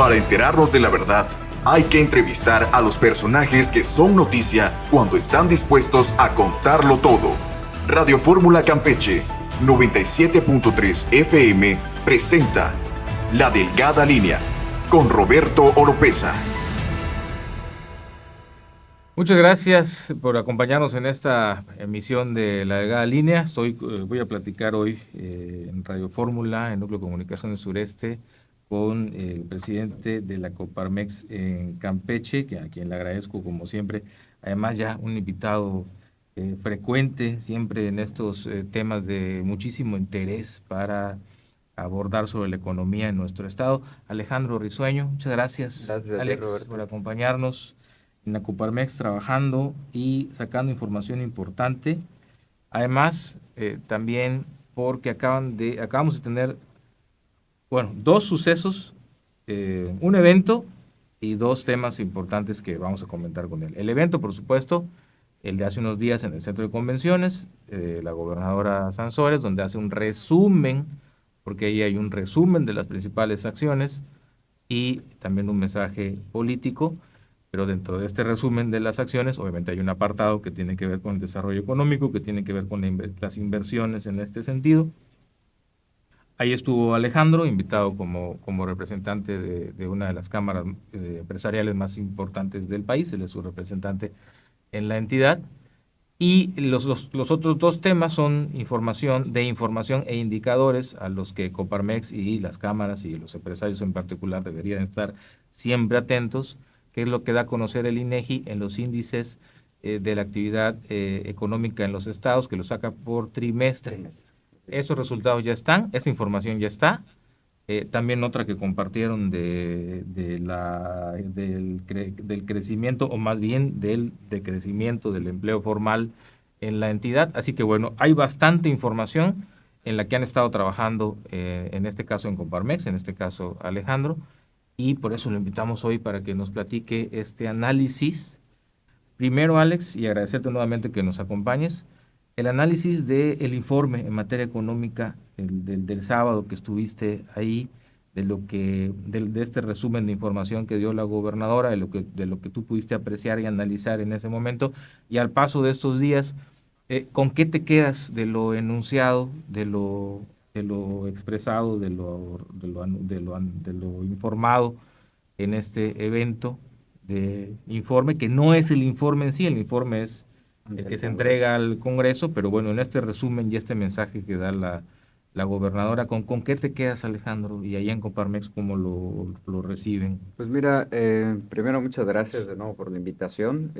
Para enterarnos de la verdad, hay que entrevistar a los personajes que son noticia cuando están dispuestos a contarlo todo. Radio Fórmula Campeche 97.3 FM presenta La Delgada Línea con Roberto Oropeza. Muchas gracias por acompañarnos en esta emisión de La Delgada Línea. Voy a platicar hoy en Radio Fórmula, en Núcleo de Comunicaciones Sureste, con el presidente de la Coparmex en Campeche, a quien le agradezco como siempre. Además, ya un invitado frecuente siempre en estos temas de muchísimo interés para abordar sobre la economía en nuestro estado. Alejandro Risueño, muchas gracias, Gracias a ti, Alex, Roberto, por acompañarnos en la Coparmex, trabajando y sacando información importante. Además, también porque acabamos de tener, dos sucesos, un evento y dos temas importantes que vamos a comentar con él. El evento, por supuesto, el de hace unos días en el Centro de Convenciones, la gobernadora Sansores, donde hace un resumen, porque ahí hay un resumen de las principales acciones y también un mensaje político. Pero dentro de este resumen de las acciones, obviamente hay un apartado que tiene que ver con el desarrollo económico, que tiene que ver con las inversiones en este sentido. Ahí estuvo Alejandro, invitado como representante de una de las cámaras empresariales más importantes del país. Él es su representante en la entidad. Y los otros dos temas son información e indicadores a los que Coparmex y las cámaras y los empresarios en particular deberían estar siempre atentos, que es lo que da a conocer el INEGI en los índices de la actividad económica en los estados, que lo saca por trimestre. Estos resultados ya están, esta información ya está. También otra que compartieron del crecimiento, o más bien del decrecimiento del empleo formal en la entidad. Así que bueno, hay bastante información en la que han estado trabajando, en este caso en Coparmex, en este caso Alejandro, y por eso lo invitamos hoy para que nos platique este análisis. Primero, Alex, y agradecerte nuevamente que nos acompañes, el análisis del informe en materia económica del sábado que estuviste ahí, de este resumen de información que dio la gobernadora, de lo que tú pudiste apreciar y analizar en ese momento, y al paso de estos días, ¿con qué te quedas de lo enunciado, de lo expresado, de lo informado en este evento de informe, que no es el informe en sí? El informe es el que se entrega al Congreso, pero bueno, en este resumen y este mensaje que da la gobernadora, ¿con qué te quedas, Alejandro? Y allá en Coparmex, ¿cómo lo reciben? Pues mira, primero muchas gracias de nuevo por la invitación.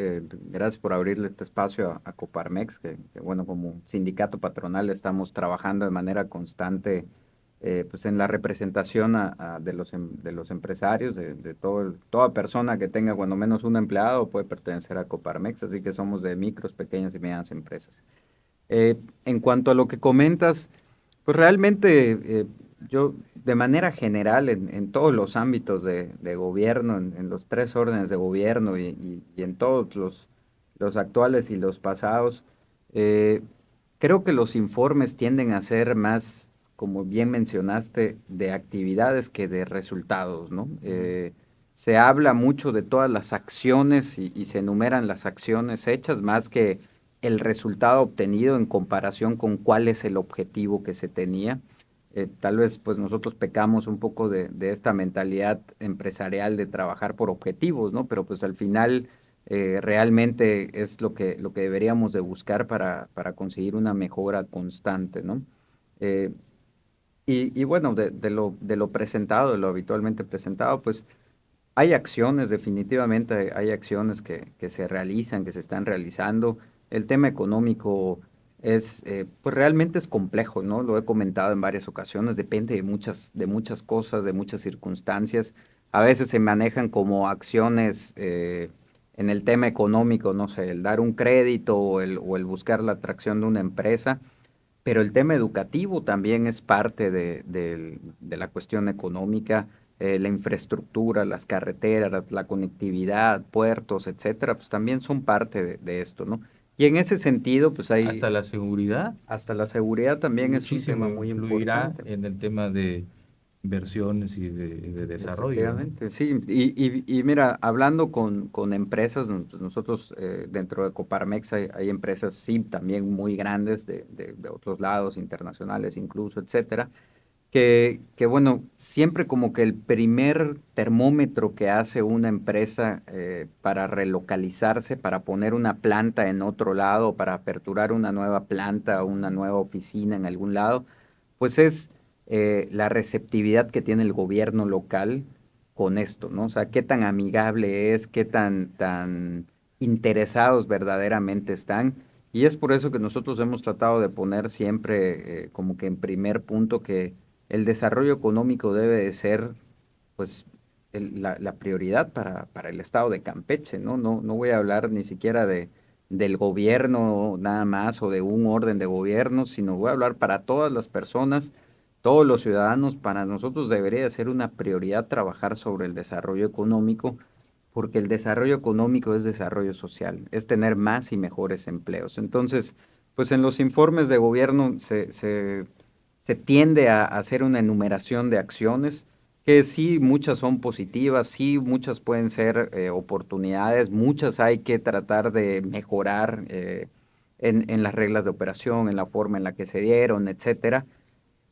Gracias por abrirle este espacio a Coparmex, que, bueno, como sindicato patronal estamos trabajando de manera constante, pues en la representación de los empresarios, de toda persona que tenga cuando menos un empleado puede pertenecer a Coparmex, así que somos de micros, pequeñas y medianas empresas. En cuanto a lo que comentas, pues realmente yo, de manera general, en todos los ámbitos de gobierno, en los tres órdenes de gobierno y en todos los actuales y los pasados, eh, creo que los informes tienden a ser más, como bien mencionaste, de actividades que de resultados, ¿no? Se habla mucho de todas las acciones y se enumeran las acciones hechas más que el resultado obtenido en comparación con cuál es el objetivo que se tenía. Tal vez pues nosotros pecamos un poco de esta mentalidad empresarial de trabajar por objetivos, ¿no? Pero pues al final realmente es lo que deberíamos de buscar para conseguir una mejora constante, ¿no? Eh, y bueno, de lo presentado, de lo habitualmente presentado, pues hay acciones, definitivamente hay acciones que se realizan, que se están realizando. El tema económico pues realmente es complejo, ¿no? Lo he comentado en varias ocasiones, depende de muchas cosas, de muchas circunstancias. A veces se manejan como acciones en el tema económico, no sé, el dar un crédito o el buscar la atracción de una empresa, pero el tema educativo también es parte de la cuestión económica. La infraestructura, las carreteras, la conectividad, puertos, etcétera, pues también son parte de esto, ¿no? Y en ese sentido, pues Hasta la seguridad, hasta la seguridad también es un tema muchísimo muy influirá importante. en el tema de inversiones y de desarrollo, ¿no? Efectivamente, sí. Y mira, hablando con empresas, nosotros dentro de Coparmex hay empresas, sí, también muy grandes de otros lados, internacionales incluso, etcétera, que bueno, siempre como que el primer termómetro que hace una empresa para relocalizarse, para poner una planta en otro lado, para aperturar una nueva planta o una nueva oficina en algún lado, pues es la receptividad que tiene el gobierno local con esto, ¿no? O sea, qué tan amigable es, qué tan interesados verdaderamente están. Y es por eso que nosotros hemos tratado de poner siempre como que en primer punto que el desarrollo económico debe de ser, pues, la prioridad para el estado de Campeche, ¿no? No voy a hablar ni siquiera del gobierno nada más o de un orden de gobierno, sino voy a hablar para todas las personas, todos los ciudadanos. Para nosotros debería de ser una prioridad trabajar sobre el desarrollo económico, porque el desarrollo económico es desarrollo social, es tener más y mejores empleos. Entonces, pues en los informes de gobierno se tiende a hacer una enumeración de acciones que sí, muchas son positivas, sí, muchas pueden ser oportunidades, muchas hay que tratar de mejorar en las reglas de operación, en la forma en la que se dieron, etcétera.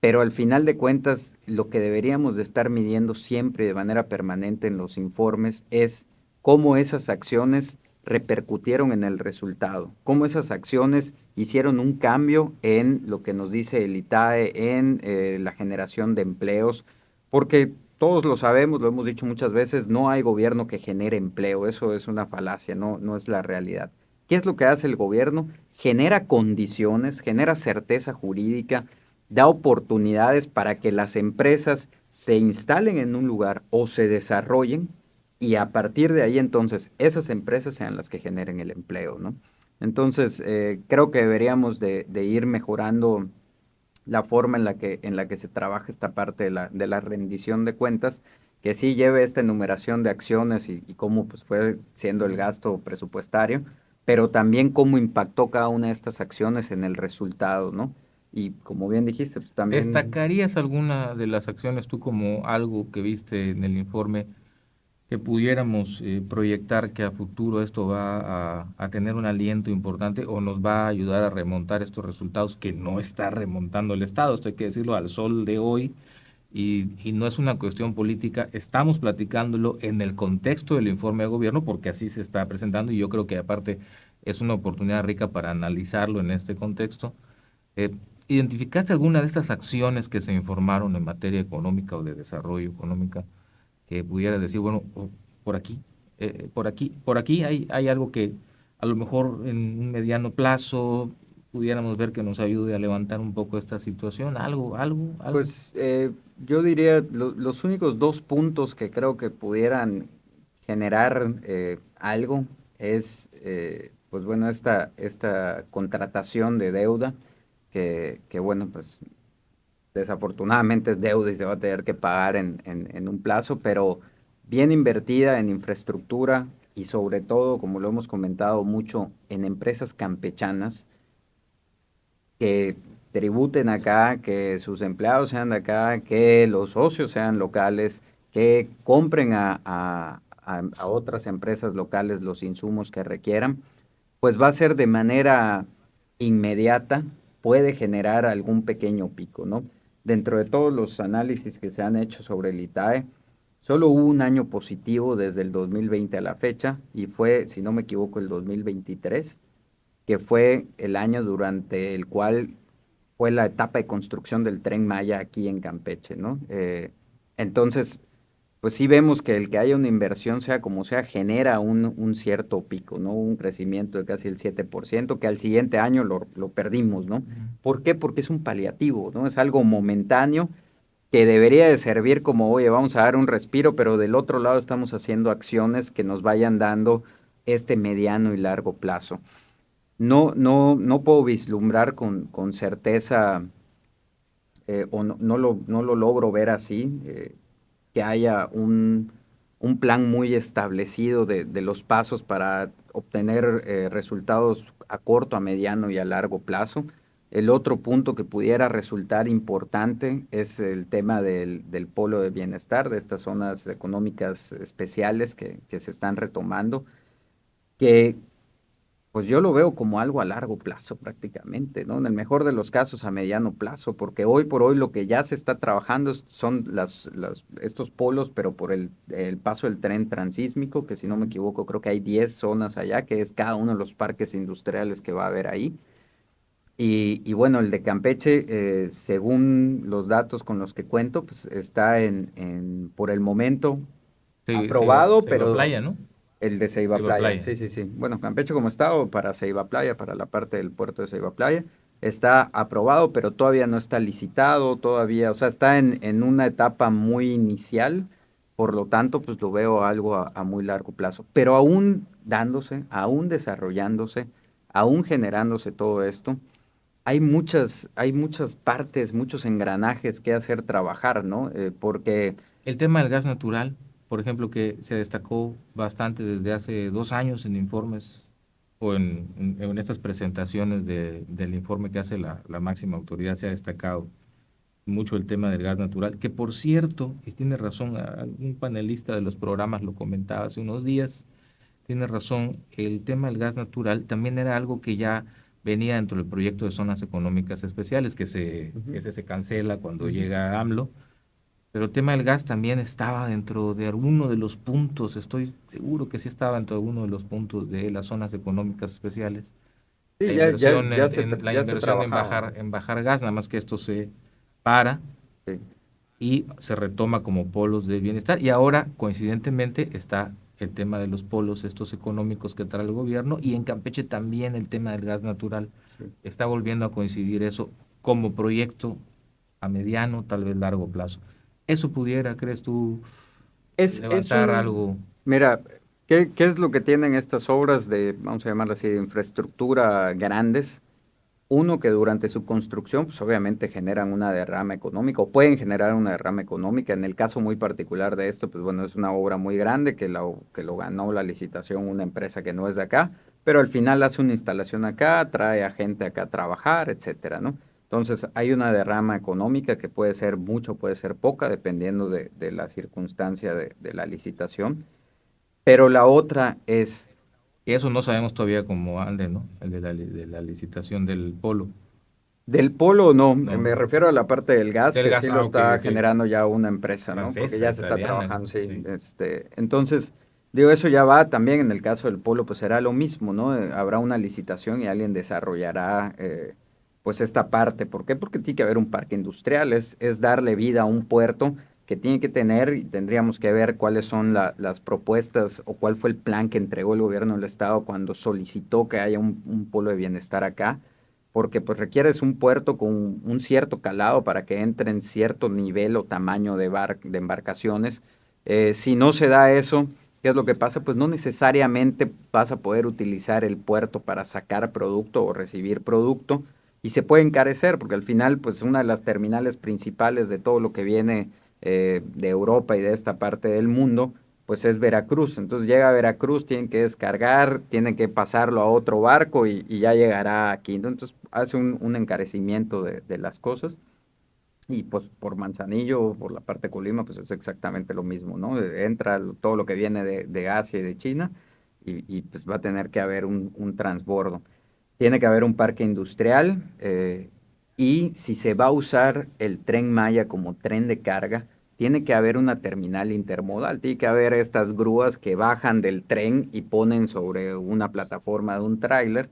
Pero al final de cuentas, lo que deberíamos de estar midiendo siempre de manera permanente en los informes es cómo esas acciones repercutieron en el resultado, cómo esas acciones hicieron un cambio en lo que nos dice el ITAE, en la generación de empleos, porque todos lo sabemos, lo hemos dicho muchas veces, no hay gobierno que genere empleo, eso es una falacia, no es la realidad. ¿Qué es lo que hace el gobierno? Genera condiciones, genera certeza jurídica, da oportunidades para que las empresas se instalen en un lugar o se desarrollen, y a partir de ahí entonces esas empresas sean las que generen el empleo, ¿no? Entonces, creo que deberíamos de ir mejorando la forma en la que se trabaja esta parte de la rendición de cuentas, que sí lleve esta enumeración de acciones y cómo pues, fue siendo el gasto presupuestario, pero también cómo impactó cada una de estas acciones en el resultado, ¿no? Y como bien dijiste, pues también, ¿Destacarías alguna de las acciones tú como algo que viste en el informe que pudiéramos proyectar que a futuro esto va a tener un aliento importante o nos va a ayudar a remontar estos resultados que no está remontando el Estado? Esto hay que decirlo al sol de hoy y no es una cuestión política, estamos platicándolo en el contexto del informe de gobierno porque así se está presentando y yo creo que aparte es una oportunidad rica para analizarlo en este contexto. Eh, ¿Identificaste alguna de estas acciones que se informaron en materia económica o de desarrollo económica que pudiera decir, bueno, por aquí, por aquí hay algo que a lo mejor en un mediano plazo pudiéramos ver que nos ayude a levantar un poco esta situación? Algo. pues yo diría los únicos dos puntos que creo que pudieran generar algo es, pues bueno, esta contratación de deuda, que bueno, pues desafortunadamente es deuda y se va a tener que pagar en un plazo, pero bien invertida en infraestructura y sobre todo, como lo hemos comentado mucho, en empresas campechanas que tributen acá, que sus empleados sean de acá, que los socios sean locales, que compren a otras empresas locales los insumos que requieran, pues va a ser de manera inmediata, puede generar algún pequeño pico, ¿no? Dentro de todos los análisis que se han hecho sobre el ITAE, solo hubo un año positivo desde el 2020 a la fecha y fue, si no me equivoco, el 2023, que fue el año durante el cual fue la etapa de construcción del Tren Maya aquí en Campeche, ¿no? Entonces, pues sí vemos que el que haya una inversión, sea como sea, genera un cierto pico, ¿no? Un crecimiento de casi el 7%, que al siguiente año lo perdimos, ¿no? ¿Por qué? Porque es un paliativo, ¿no? Es algo momentáneo que debería de servir como, oye, vamos a dar un respiro, pero del otro lado estamos haciendo acciones que nos vayan dando este mediano y largo plazo. No puedo vislumbrar con certeza, o no lo logro ver así, que haya un plan muy establecido de los pasos para obtener resultados a corto, a mediano y a largo plazo. El otro punto que pudiera resultar importante es el tema del polo de bienestar, de estas zonas económicas especiales que se están retomando, que pues yo lo veo como algo a largo plazo prácticamente, ¿no? En el mejor de los casos a mediano plazo, porque hoy por hoy lo que ya se está trabajando son estos polos, pero por el paso del tren transísmico, que si no me equivoco creo que hay 10 zonas allá, que es cada uno de los parques industriales que va a haber ahí. Y bueno, el de Campeche, según los datos con los que cuento, pues está por el momento aprobado, Se iba a pero playa, ¿no? el de Ceiba Ceiba Playa, Playa. sí, sí, sí. Bueno, Campeche como estado para Ceiba Playa, para la parte del puerto de Ceiba Playa, está aprobado, pero todavía no está licitado, todavía, o sea, está en una etapa muy inicial, por lo tanto, pues lo veo algo a muy largo plazo. Pero aún dándose, aún desarrollándose, aún generándose todo esto, hay muchas partes, muchos engranajes que hacer trabajar, ¿no? Porque El tema del gas natural, por ejemplo, que se destacó bastante desde hace 2 años en informes o en estas presentaciones del informe que hace la máxima autoridad, se ha destacado mucho el tema del gas natural, que por cierto, y tiene razón, un panelista de los programas lo comentaba hace unos días, tiene razón, el tema del gas natural también era algo que ya venía dentro del proyecto de zonas económicas especiales, que se cancela cuando llega AMLO, pero el tema del gas también estaba dentro de alguno de los puntos, estoy seguro que sí estaba dentro de alguno de los puntos de las zonas económicas especiales. sí, La inversión la ya se inversión trabajaba, ¿no? en bajar gas, nada más que esto se para Sí. y se retoma como polos de bienestar. Y ahora, coincidentemente, está el tema de los polos estos económicos que trae el gobierno y en Campeche también el tema del gas natural. Sí. Está volviendo a coincidir eso como proyecto a mediano, tal vez largo plazo. ¿Eso pudiera, crees tú, Es levantar algo? mira, ¿qué es lo que tienen estas obras de, vamos a llamarlas así, de infraestructura grandes? Uno, que durante su construcción, pues obviamente generan una derrama económica o pueden generar una derrama económica. En el caso muy particular de esto, pues bueno, es una obra muy grande que lo ganó la licitación una empresa que no es de acá, pero al final hace una instalación acá, trae a gente acá a trabajar, etcétera, ¿no? Entonces hay una derrama económica que puede ser mucho, puede ser poca, dependiendo de la circunstancia de la licitación. Pero la otra es Y eso no sabemos todavía cómo ande, ¿no? El de la licitación del polo. del polo, no, No, me refiero a la parte del gas, del que gas, sí lo ok, está ok. generando ya una empresa, ¿no? Porque Francesa, ya se está italiana, trabajando, sí. sí. Entonces, digo, eso ya va también en el caso del polo, pues será lo mismo, ¿no? Habrá una licitación y alguien desarrollará, pues esta parte. ¿Por qué? Porque tiene que haber un parque industrial, es darle vida a un puerto que tiene que tener, y tendríamos que ver cuáles son las propuestas o cuál fue el plan que entregó el gobierno del estado cuando solicitó que haya un polo de bienestar acá, porque pues requieres un puerto con un cierto calado para que entren cierto nivel o tamaño de embarcaciones. Si no se da eso, ¿qué es lo que pasa? Pues no necesariamente vas a poder utilizar el puerto para sacar producto o recibir producto y se puede encarecer, porque al final pues una de las terminales principales de todo lo que viene de Europa y de esta parte del mundo, pues es Veracruz. Entonces llega a Veracruz, tienen que descargar, tienen que pasarlo a otro barco y ya llegará aquí, ¿no? Entonces hace un encarecimiento de las cosas. Y pues por Manzanillo, por la parte de Colima, pues es exactamente lo mismo, ¿no? Entra todo lo que viene de Asia y de China y pues va a tener que haber un transbordo. Tiene que haber un parque industrial y si se va a usar el Tren Maya como tren de carga, tiene que haber una terminal intermodal, tiene que haber estas grúas que bajan del tren y ponen sobre una plataforma de un tráiler.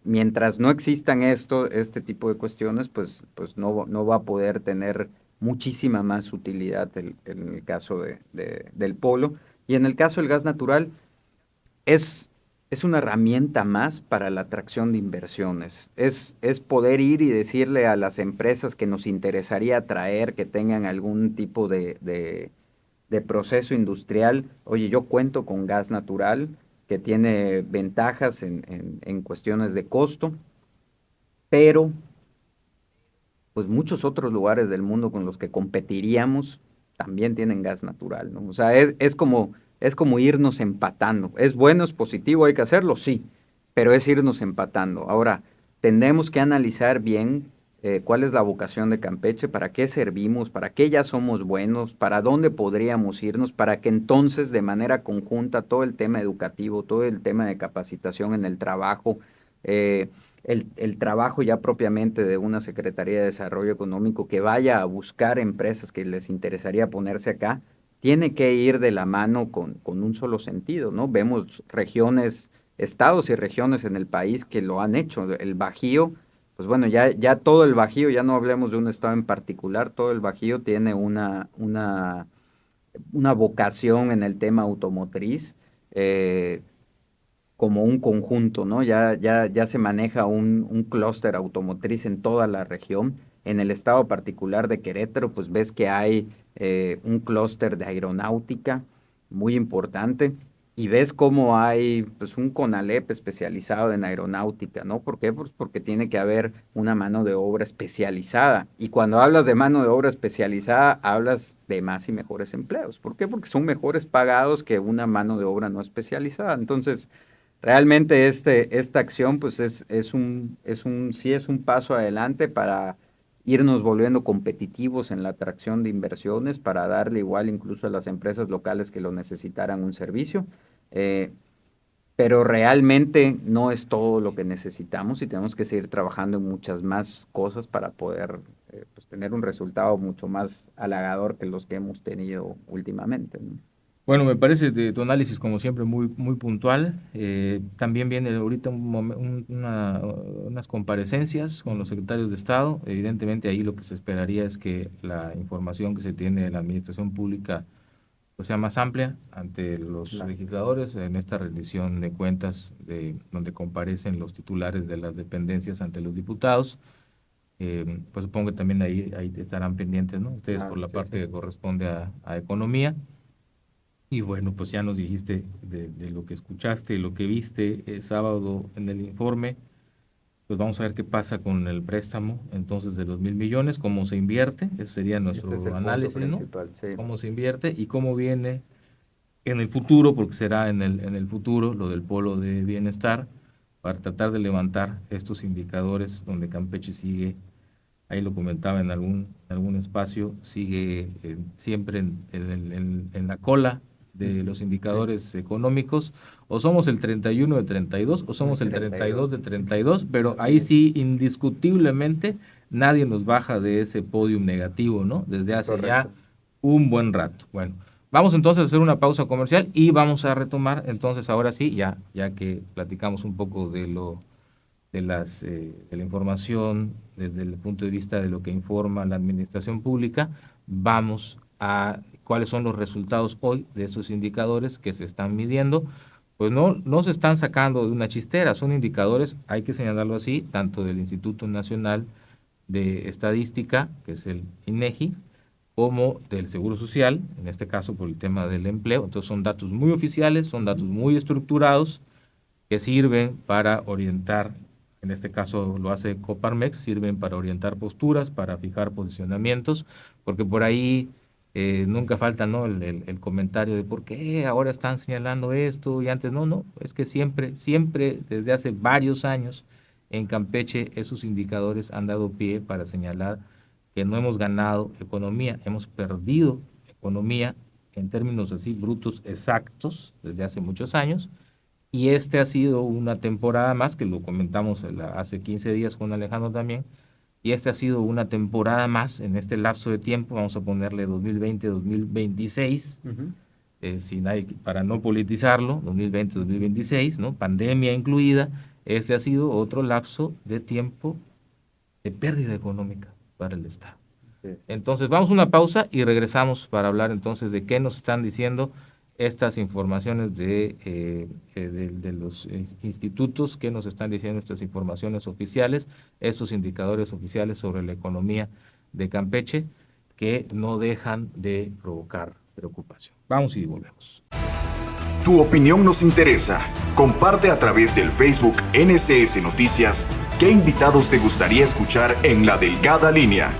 Mientras no existan este tipo de cuestiones, pues no va a poder tener muchísima más utilidad en el caso del polo. Y en el caso del gas natural, es, es una herramienta más para la atracción de inversiones. Es poder ir y decirle a las empresas que nos interesaría traer, que tengan algún tipo de proceso industrial, oye, yo cuento con gas natural que tiene ventajas en cuestiones de costo, pero pues muchos otros lugares del mundo con los que competiríamos también tienen gas natural, ¿no? O sea, es como irnos empatando. Es bueno, es positivo, hay que hacerlo, sí, pero es irnos empatando. Ahora, tenemos que analizar bien cuál es la vocación de Campeche, para qué servimos, para qué ya somos buenos, para dónde podríamos irnos, para que entonces de manera conjunta todo el tema educativo, todo el tema de capacitación en el trabajo, el trabajo ya propiamente de una Secretaría de Desarrollo Económico que vaya a buscar empresas que les interesaría ponerse acá, tiene que ir de la mano con un solo sentido, ¿no? Vemos regiones, estados y regiones en el país que lo han hecho. El Bajío, pues bueno, ya todo el Bajío, ya no hablemos de un estado en particular, todo el Bajío tiene una vocación en el tema automotriz, como un conjunto, ¿no? Ya se maneja un clúster automotriz en toda la región. En el estado particular de Querétaro, pues ves que hay un clúster de aeronáutica muy importante, y ves cómo hay pues un CONALEP especializado en aeronáutica, ¿no? ¿Por qué? Pues porque tiene que haber una mano de obra especializada, y cuando hablas de mano de obra especializada, hablas de más y mejores empleos. ¿Por qué? Porque son mejores pagados que una mano de obra no especializada. Entonces, realmente esta acción pues sí es un paso adelante para irnos volviendo competitivos en la atracción de inversiones, para darle igual incluso a las empresas locales que lo necesitaran un servicio, pero realmente no es todo lo que necesitamos, y tenemos que seguir trabajando en muchas más cosas para poder pues tener un resultado mucho más halagador que los que hemos tenido últimamente, ¿no? Bueno, me parece de tu análisis, como siempre, muy, muy puntual. También viene ahorita unas comparecencias con los secretarios de Estado. Evidentemente, ahí lo que se esperaría es que la información que se tiene de la administración pública pues, sea más amplia ante los legisladores en esta rendición de cuentas donde comparecen los titulares de las dependencias ante los diputados. Pues supongo que también ahí estarán pendientes, ¿no? Ustedes por la parte que corresponde a Economía. Y bueno, pues ya nos dijiste de lo que escuchaste, lo que viste el sábado en el informe. Pues vamos a ver qué pasa con el préstamo entonces de los 1,000 millones, cómo se invierte, ese sería nuestro análisis, ¿no? Sí. Cómo se invierte y cómo viene en el futuro, porque será en el futuro lo del polo de bienestar, para tratar de levantar estos indicadores donde Campeche sigue, ahí lo comentaba en algún espacio, sigue siempre en la cola de los indicadores económicos. O somos el 31 de 32 o somos el 32 de 32, pero ahí sí indiscutiblemente nadie nos baja de ese podium negativo, ¿no? Desde hace ya un buen rato. Bueno, vamos entonces a hacer una pausa comercial y vamos a retomar entonces ahora sí, ya que platicamos un poco de la información desde el punto de vista de lo que informa la administración pública, vamos a cuáles son los resultados hoy de estos indicadores que se están midiendo. Pues no se están sacando de una chistera, son indicadores, hay que señalarlo así, tanto del Instituto Nacional de Estadística, que es el INEGI, como del Seguro Social, en este caso por el tema del empleo. Entonces son datos muy oficiales, son datos muy estructurados, que sirven para orientar, en este caso lo hace Coparmex, sirven para orientar posturas, para fijar posicionamientos, porque por ahí nunca falta, ¿no?, el comentario de por qué ahora están señalando esto y antes no, es que siempre, desde hace varios años en Campeche esos indicadores han dado pie para señalar que no hemos ganado economía, hemos perdido economía en términos así brutos exactos desde hace muchos años, y ha sido una temporada más, que lo comentamos hace 15 días con Alejandro también, y ha sido una temporada más en este lapso de tiempo, vamos a ponerle 2020-2026, para no politizarlo, 2020-2026, ¿no? Pandemia incluida. Ha sido otro lapso de tiempo de pérdida económica para el Estado. Sí. Entonces vamos a una pausa y regresamos para hablar entonces de qué nos están diciendo estas informaciones de los institutos, que nos están diciendo estas informaciones oficiales, estos indicadores oficiales sobre la economía de Campeche, que no dejan de provocar preocupación. Vamos y volvemos. Tu opinión nos interesa. Comparte a través del Facebook NSS Noticias qué invitados te gustaría escuchar en La Delgada Línea.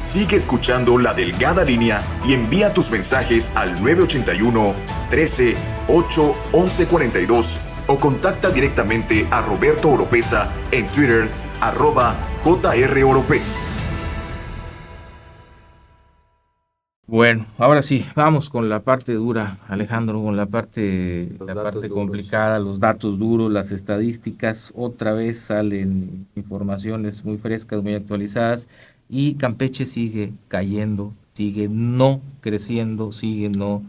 Sigue escuchando La Delgada Línea y envía tus mensajes al 981 13 8 11 42 o contacta directamente a Roberto Oropesa en Twitter @JROropez. Bueno, ahora sí, vamos con la parte dura, Alejandro, con la parte complicada, los datos duros, las estadísticas. Otra vez salen informaciones muy frescas, muy actualizadas, y Campeche sigue cayendo, sigue no creciendo, sigue no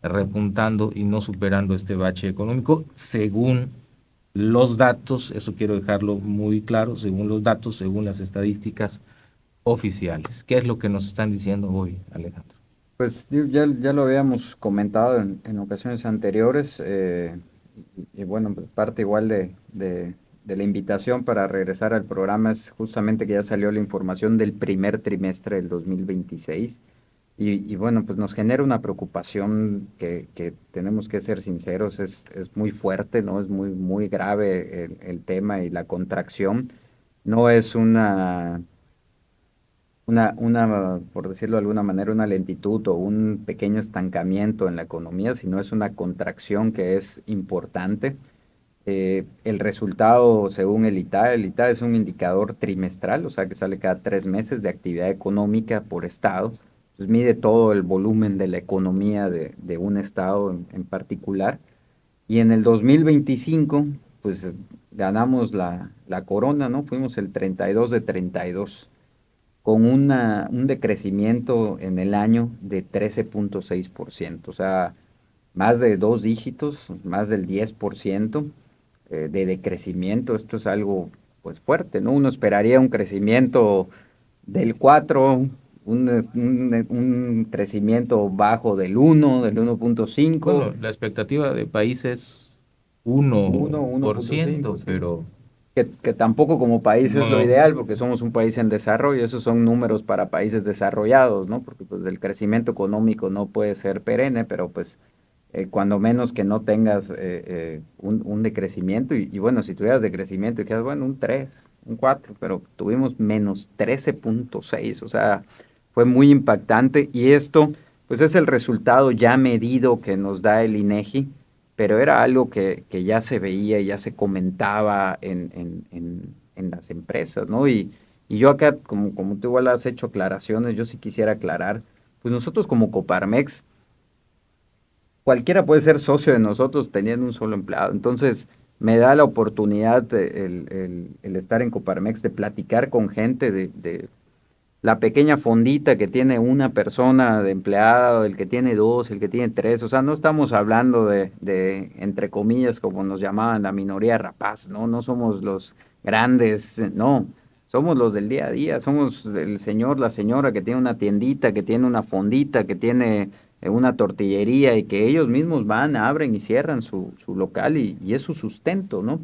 repuntando y no superando este bache económico, según los datos. Eso quiero dejarlo muy claro, según los datos, según las estadísticas oficiales. ¿Qué es lo que nos están diciendo hoy, Alejandro? Pues ya lo habíamos comentado en ocasiones anteriores, y bueno, pues parte igual de la invitación para regresar al programa es justamente que ya salió la información del primer trimestre del 2026 y bueno, pues nos genera una preocupación que tenemos que ser sinceros, es muy fuerte, ¿no? Es muy grave el tema y la contracción. No es por decirlo de alguna manera, una lentitud o un pequeño estancamiento en la economía, sino es una contracción que es importante. El resultado, según el ITA es un indicador trimestral, o sea que sale cada 3 meses de actividad económica por estado. Pues mide todo el volumen de la economía de un estado en particular. Y en el 2025, pues ganamos la corona, ¿no? Fuimos el 32 de 32 con un decrecimiento en el año de 13.6%, o sea, más de 2 dígitos, más del 10% de decrecimiento. Esto es algo pues fuerte, ¿no? Uno esperaría un crecimiento del 4, un crecimiento bajo del 1, del 1.5. Bueno, la expectativa de país es 1.5, 1%, sí. pero Que tampoco como país es lo no, ideal, porque somos un país en desarrollo. Esos son números para países desarrollados, ¿no? Porque pues el crecimiento económico no puede ser perenne, pero pues cuando menos que no tengas un decrecimiento, y bueno, si tuvieras decrecimiento y quedas, bueno, un 3, un 4, pero tuvimos menos 13.6, o sea, fue muy impactante, y esto pues es el resultado ya medido que nos da el INEGI, pero era algo que ya se veía y ya se comentaba en las empresas, ¿no? Y yo acá, como tú igual has hecho aclaraciones, yo sí quisiera aclarar, pues nosotros como Coparmex, cualquiera puede ser socio de nosotros teniendo un solo empleado. Entonces, me da la oportunidad el estar en Coparmex de platicar con gente de la pequeña fondita que tiene una persona de empleado, el que tiene dos, el que tiene tres. O sea, no estamos hablando entre comillas, como nos llamaban, la minoría rapaz, ¿no? No somos los grandes, no. Somos los del día a día, somos el señor, la señora que tiene una tiendita, que tiene una fondita, que tiene una tortillería, y que ellos mismos van, abren y cierran su local, y es su sustento, ¿no?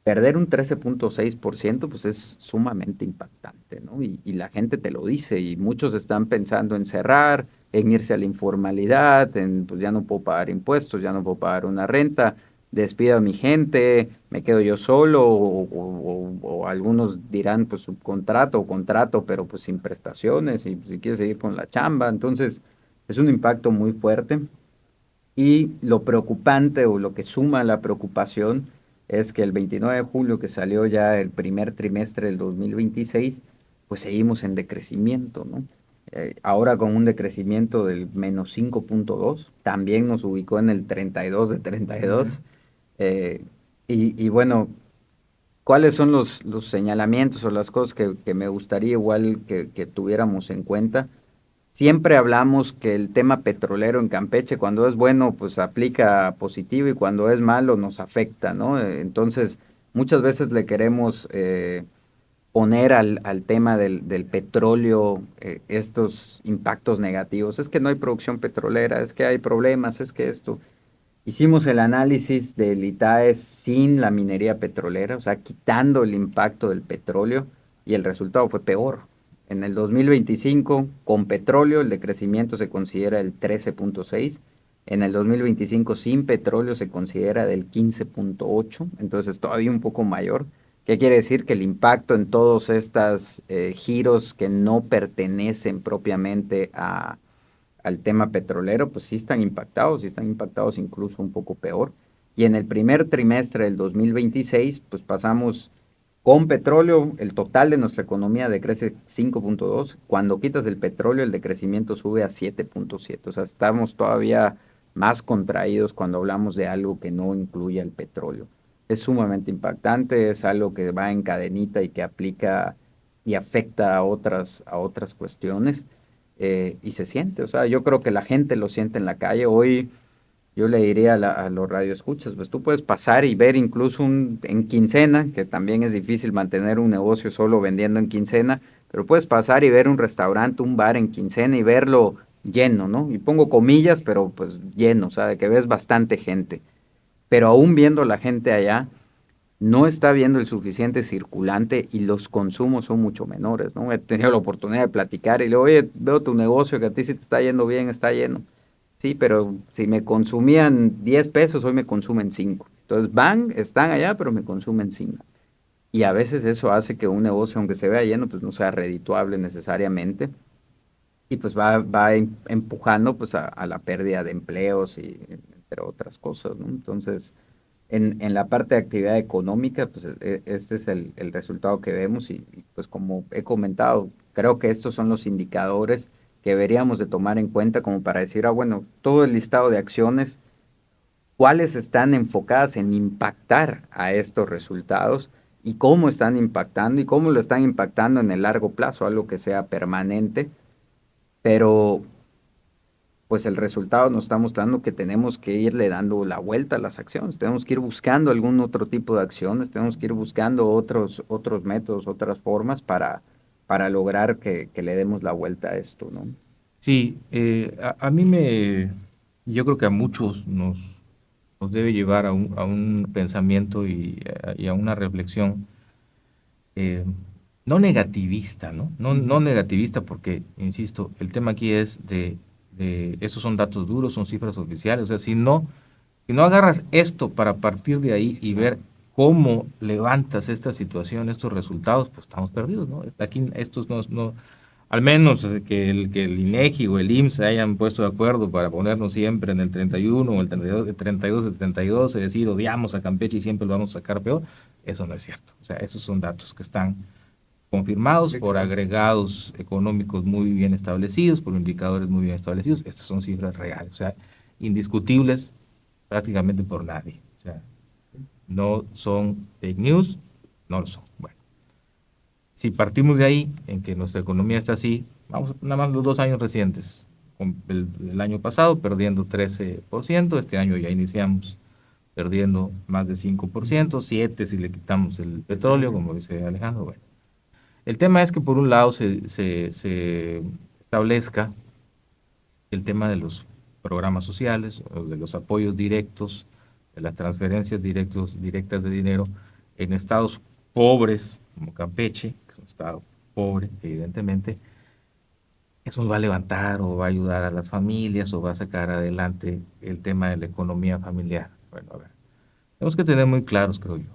Perder un 13.6% pues es sumamente impactante, ¿no? Y la gente te lo dice, y muchos están pensando en cerrar, en irse a la informalidad, en pues ya no puedo pagar impuestos, ya no puedo pagar una renta, despido a mi gente, me quedo yo solo, o algunos dirán pues subcontrato o contrato, pero pues sin prestaciones, y pues, si quieres seguir con la chamba. Entonces es un impacto muy fuerte. Y lo preocupante, o lo que suma a la preocupación, es que el 29 de julio, que salió ya el primer trimestre del 2026, pues seguimos en decrecimiento, ¿no? Ahora con un decrecimiento del menos 5.2, también nos ubicó en el 32 de 32. Y bueno, ¿cuáles son los señalamientos o las cosas que me gustaría igual que tuviéramos en cuenta? Siempre hablamos que el tema petrolero en Campeche, cuando es bueno, pues aplica positivo, y cuando es malo nos afecta, ¿no? Entonces, muchas veces le queremos poner al tema del petróleo estos impactos negativos. Es que no hay producción petrolera, es que hay problemas, es que esto. Hicimos el análisis del ITAE sin la minería petrolera, o sea, quitando el impacto del petróleo, y el resultado fue peor. En el 2025, con petróleo, el decrecimiento se considera el 13.6. En el 2025, sin petróleo, se considera del 15.8. Entonces, todavía un poco mayor. ¿Qué quiere decir? Que el impacto en todos estos giros que no pertenecen propiamente al tema petrolero, pues sí están impactados incluso un poco peor. Y en el primer trimestre del 2026, pues pasamos con petróleo, el total de nuestra economía decrece 5.2. Cuando quitas el petróleo, el decrecimiento sube a 7.7. O sea, estamos todavía más contraídos cuando hablamos de algo que no incluye el petróleo. Es sumamente impactante, es algo que va en cadenita y que aplica y afecta a otras cuestiones, y se siente. O sea, yo creo que la gente lo siente en la calle. Hoy yo le diría a los radioescuchas, pues tú puedes pasar y ver incluso en quincena, que también es difícil mantener un negocio solo vendiendo en quincena, pero puedes pasar y ver un restaurante, un bar en quincena y verlo lleno, ¿no? Y pongo comillas, pero pues lleno, o sea, de que ves bastante gente. Pero aún viendo la gente allá, no está viendo el suficiente circulante y los consumos son mucho menores, ¿no? He tenido la oportunidad de platicar y le digo, oye, veo tu negocio que a ti sí te está yendo bien, está lleno. Sí, pero si me consumían 10 pesos, hoy me consumen 5. Entonces están allá, pero me consumen 5. Y a veces eso hace que un negocio, aunque se vea lleno, pues no sea redituable necesariamente. Y pues va empujando pues a la pérdida de empleos y entre otras cosas, ¿no? Entonces, en la parte de actividad económica, pues este es el resultado que vemos y pues como he comentado, creo que estos son los indicadores que deberíamos de tomar en cuenta como para decir, bueno, todo el listado de acciones, cuáles están enfocadas en impactar a estos resultados y cómo están impactando y cómo lo están impactando en el largo plazo, algo que sea permanente, pero pues el resultado nos está mostrando que tenemos que irle dando la vuelta a las acciones, tenemos que ir buscando algún otro tipo de acciones, tenemos que ir buscando otros métodos, otras formas para lograr que le demos la vuelta a esto, ¿no? Sí, yo creo que a muchos nos debe llevar a un pensamiento y a una reflexión, eh, no negativista, ¿no? No negativista porque, insisto, el tema aquí es estos son datos duros, son cifras oficiales, o sea, si no agarras esto para partir de ahí y ver cómo levantas esta situación, estos resultados, pues estamos perdidos, ¿no? Aquí estos no, al menos que el INEGI o el IMSS se hayan puesto de acuerdo para ponernos siempre en el 31 o el 32, el 32, es decir, odiamos a Campeche y siempre lo vamos a sacar peor, eso no es cierto. O sea, esos son datos que están confirmados Sí, por claro. agregados económicos muy bien establecidos, por indicadores muy bien establecidos. Estas son cifras reales, o sea, indiscutibles prácticamente por nadie. O sea, no son fake news, no lo son. Bueno, si partimos de ahí, en que nuestra economía está así, vamos nada más los 2 años recientes, con el año pasado perdiendo 13%, este año ya iniciamos perdiendo más de 5%, 7% si le quitamos el petróleo, como dice Alejandro. Bueno, el tema es que por un lado se establezca el tema de los programas sociales, o de los apoyos directos, de las transferencias directas de dinero en estados pobres como Campeche, que es un estado pobre, evidentemente. Eso nos va a levantar o va a ayudar a las familias o va a sacar adelante el tema de la economía familiar. Bueno, a ver, tenemos que tener muy claros, creo yo,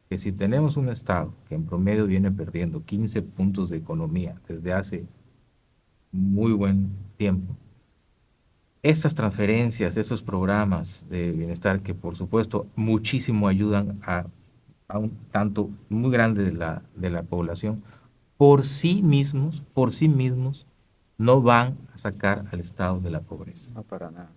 que si tenemos un estado que en promedio viene perdiendo 15 puntos de economía desde hace muy buen tiempo, estas transferencias, esos programas de bienestar que por supuesto muchísimo ayudan a un tanto muy grande de la población, por sí mismos, no van a sacar al Estado de la pobreza. No, para nada.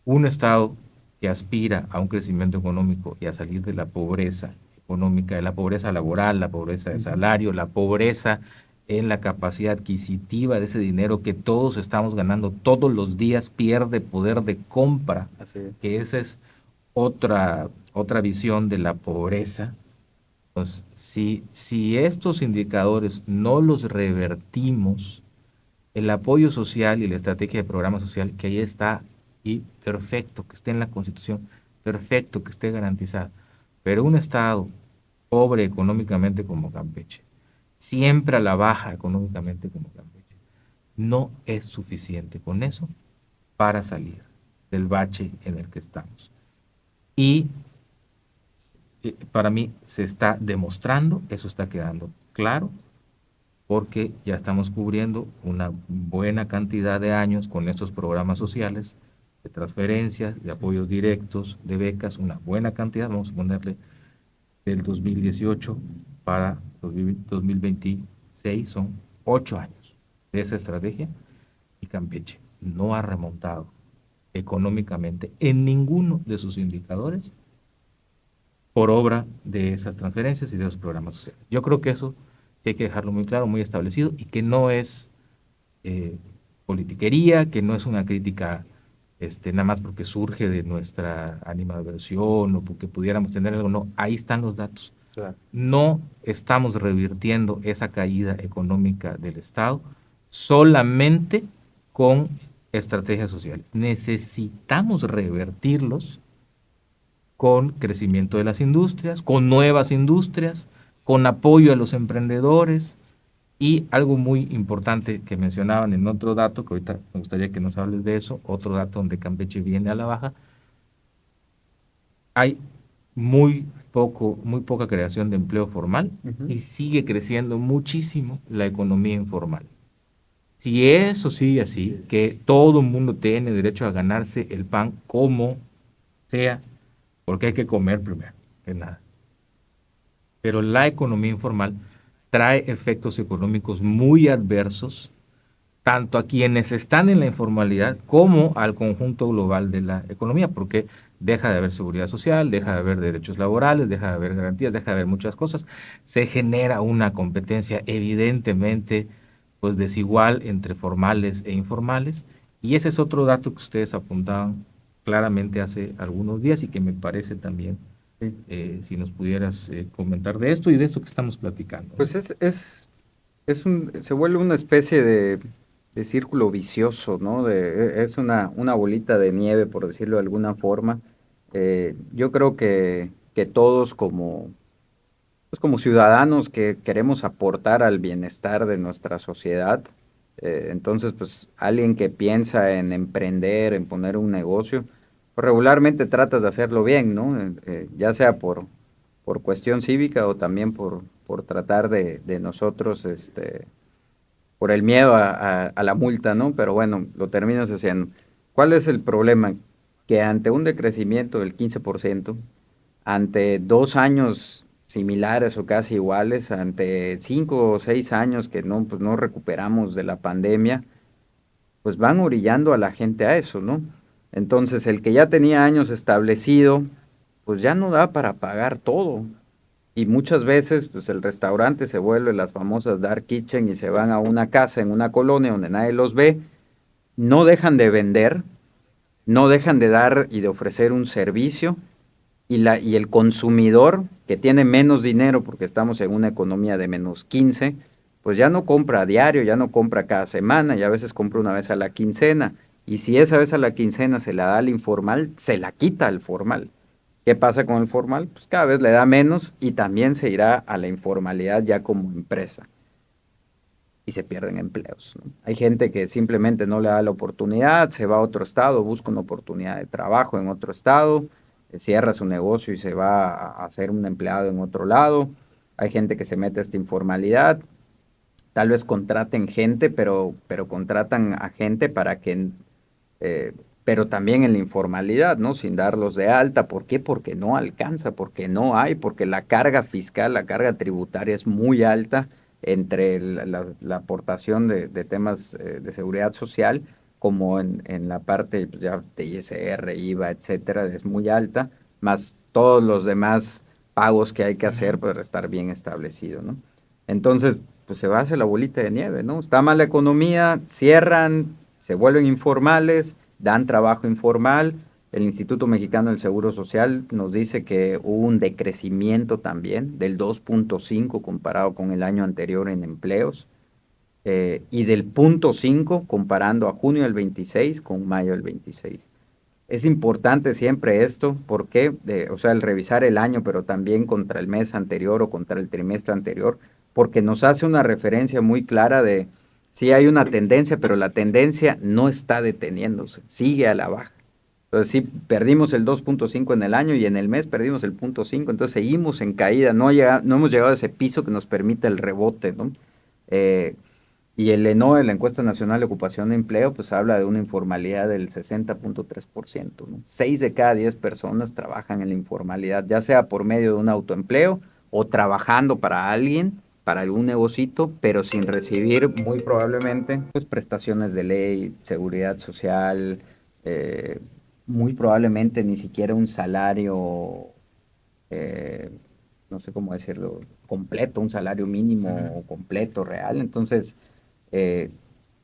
Un Estado que aspira a un crecimiento económico y a salir de la pobreza económica, de la pobreza laboral, la pobreza de salario, la pobreza en la capacidad adquisitiva de ese dinero que todos estamos ganando todos los días, pierde poder de compra, Así es. que esa es otra visión de la pobreza. Entonces, si estos indicadores no los revertimos, el apoyo social y la estrategia de programa social, que ahí está, y perfecto, que esté en la Constitución, perfecto, que esté garantizado. Pero un Estado pobre económicamente como Campeche, siempre a la baja económicamente como Campeche, no es suficiente con eso para salir del bache en el que estamos. Y para mí se está demostrando, eso está quedando claro, porque ya estamos cubriendo una buena cantidad de años con estos programas sociales, de transferencias, de apoyos directos, de becas, una buena cantidad, vamos a ponerle del 2018 para 2026, son 8 años de esa estrategia, y Campeche no ha remontado económicamente en ninguno de sus indicadores por obra de esas transferencias y de los programas sociales. Yo creo que eso sí hay que dejarlo muy claro, muy establecido, y que no es politiquería, que no es una crítica nada más porque surge de nuestra animadversión o porque pudiéramos tener algo. No, ahí están los datos. Claro. No estamos revirtiendo esa caída económica del Estado solamente con estrategias sociales. Necesitamos revertirlos con crecimiento de las industrias, con nuevas industrias, con apoyo a los emprendedores, y algo muy importante que mencionaban en otro dato, que ahorita me gustaría que nos hables de eso, otro dato donde Campeche viene a la baja. Hay muy poca creación de empleo formal, y sigue creciendo muchísimo la economía informal. Si eso sigue así, que todo el mundo tiene derecho a ganarse el pan como sea, porque hay que comer primero, que nada. Pero la economía informal trae efectos económicos muy adversos, tanto a quienes están en la informalidad como al conjunto global de la economía, porque deja de haber seguridad social, deja de haber derechos laborales, deja de haber garantías, deja de haber muchas cosas. Se genera una competencia evidentemente pues desigual entre formales e informales, y ese es otro dato que ustedes apuntaban claramente hace algunos días y que me parece también, si nos pudieras comentar de esto y de esto que estamos platicando. Pues se vuelve una especie de círculo vicioso, ¿no? Es una bolita de nieve, por decirlo de alguna forma. Yo creo que todos como ciudadanos que queremos aportar al bienestar de nuestra sociedad, entonces pues alguien que piensa en emprender, en poner un negocio, pues regularmente tratas de hacerlo bien, ¿no? Ya sea por cuestión cívica o también por tratar de nosotros, por el miedo a la multa, ¿no? Pero bueno, lo terminas haciendo. ¿Cuál es el problema? Que ante un decrecimiento del 15%, ante 2 años similares o casi iguales, ante 5 o 6 años que no, pues no recuperamos de la pandemia, pues van orillando a la gente a eso, ¿no? Entonces, el que ya tenía años establecido, pues ya no da para pagar todo. Y muchas veces, pues el restaurante se vuelve las famosas dark kitchen y se van a una casa en una colonia donde nadie los ve, no dejan de vender, no dejan de dar y de ofrecer un servicio, y el consumidor que tiene menos dinero porque estamos en una economía de -15, pues ya no compra a diario, ya no compra cada semana, y a veces compra una vez a la quincena, y si esa vez a la quincena se la da al informal, se la quita al formal. ¿Qué pasa con el formal? Pues cada vez le da menos y también se irá a la informalidad ya como empresa. Y se pierden empleos, ¿no? Hay gente que simplemente no le da la oportunidad, se va a otro estado, busca una oportunidad de trabajo en otro estado, cierra su negocio y se va a ser un empleado en otro lado. Hay gente que se mete a esta informalidad, tal vez contraten gente, pero contratan a gente para que... pero también en la informalidad, ¿no? Sin darlos de alta. ¿Por qué? Porque no alcanza, porque no hay, porque la carga fiscal, la carga tributaria es muy alta entre la aportación de temas de seguridad social, como en la parte pues, ya de ISR, IVA, etcétera, es muy alta, más todos los demás pagos que hay que hacer para estar bien establecido, ¿no? Entonces, pues se va a hacer la bolita de nieve, ¿no? Está mal la economía, cierran, se vuelven informales, dan trabajo informal. El Instituto Mexicano del Seguro Social nos dice que hubo un decrecimiento también del 2.5 comparado con el año anterior en empleos, y del 0.5 comparando a junio del 26 con mayo del 26. Es importante siempre esto, porque, o sea, el revisar el año, pero también contra el mes anterior o contra el trimestre anterior, porque nos hace una referencia muy clara de sí hay una tendencia, pero la tendencia no está deteniéndose, sigue a la baja. Entonces sí, perdimos el 2.5 en el año y en el mes perdimos el 0.5, entonces seguimos en caída, no hemos llegado a ese piso que nos permite el rebote, ¿no? Y el ENOE, la Encuesta Nacional de Ocupación de Empleo, pues habla de una informalidad del 60.3%, ¿no? 6 de cada 10 personas trabajan en la informalidad, ya sea por medio de un autoempleo o trabajando para alguien, para algún negocito, pero sin recibir muy probablemente pues, prestaciones de ley, seguridad social, eh, muy probablemente ni siquiera un salario, eh, no sé cómo decirlo, completo, un salario mínimo completo, real. Entonces, eh,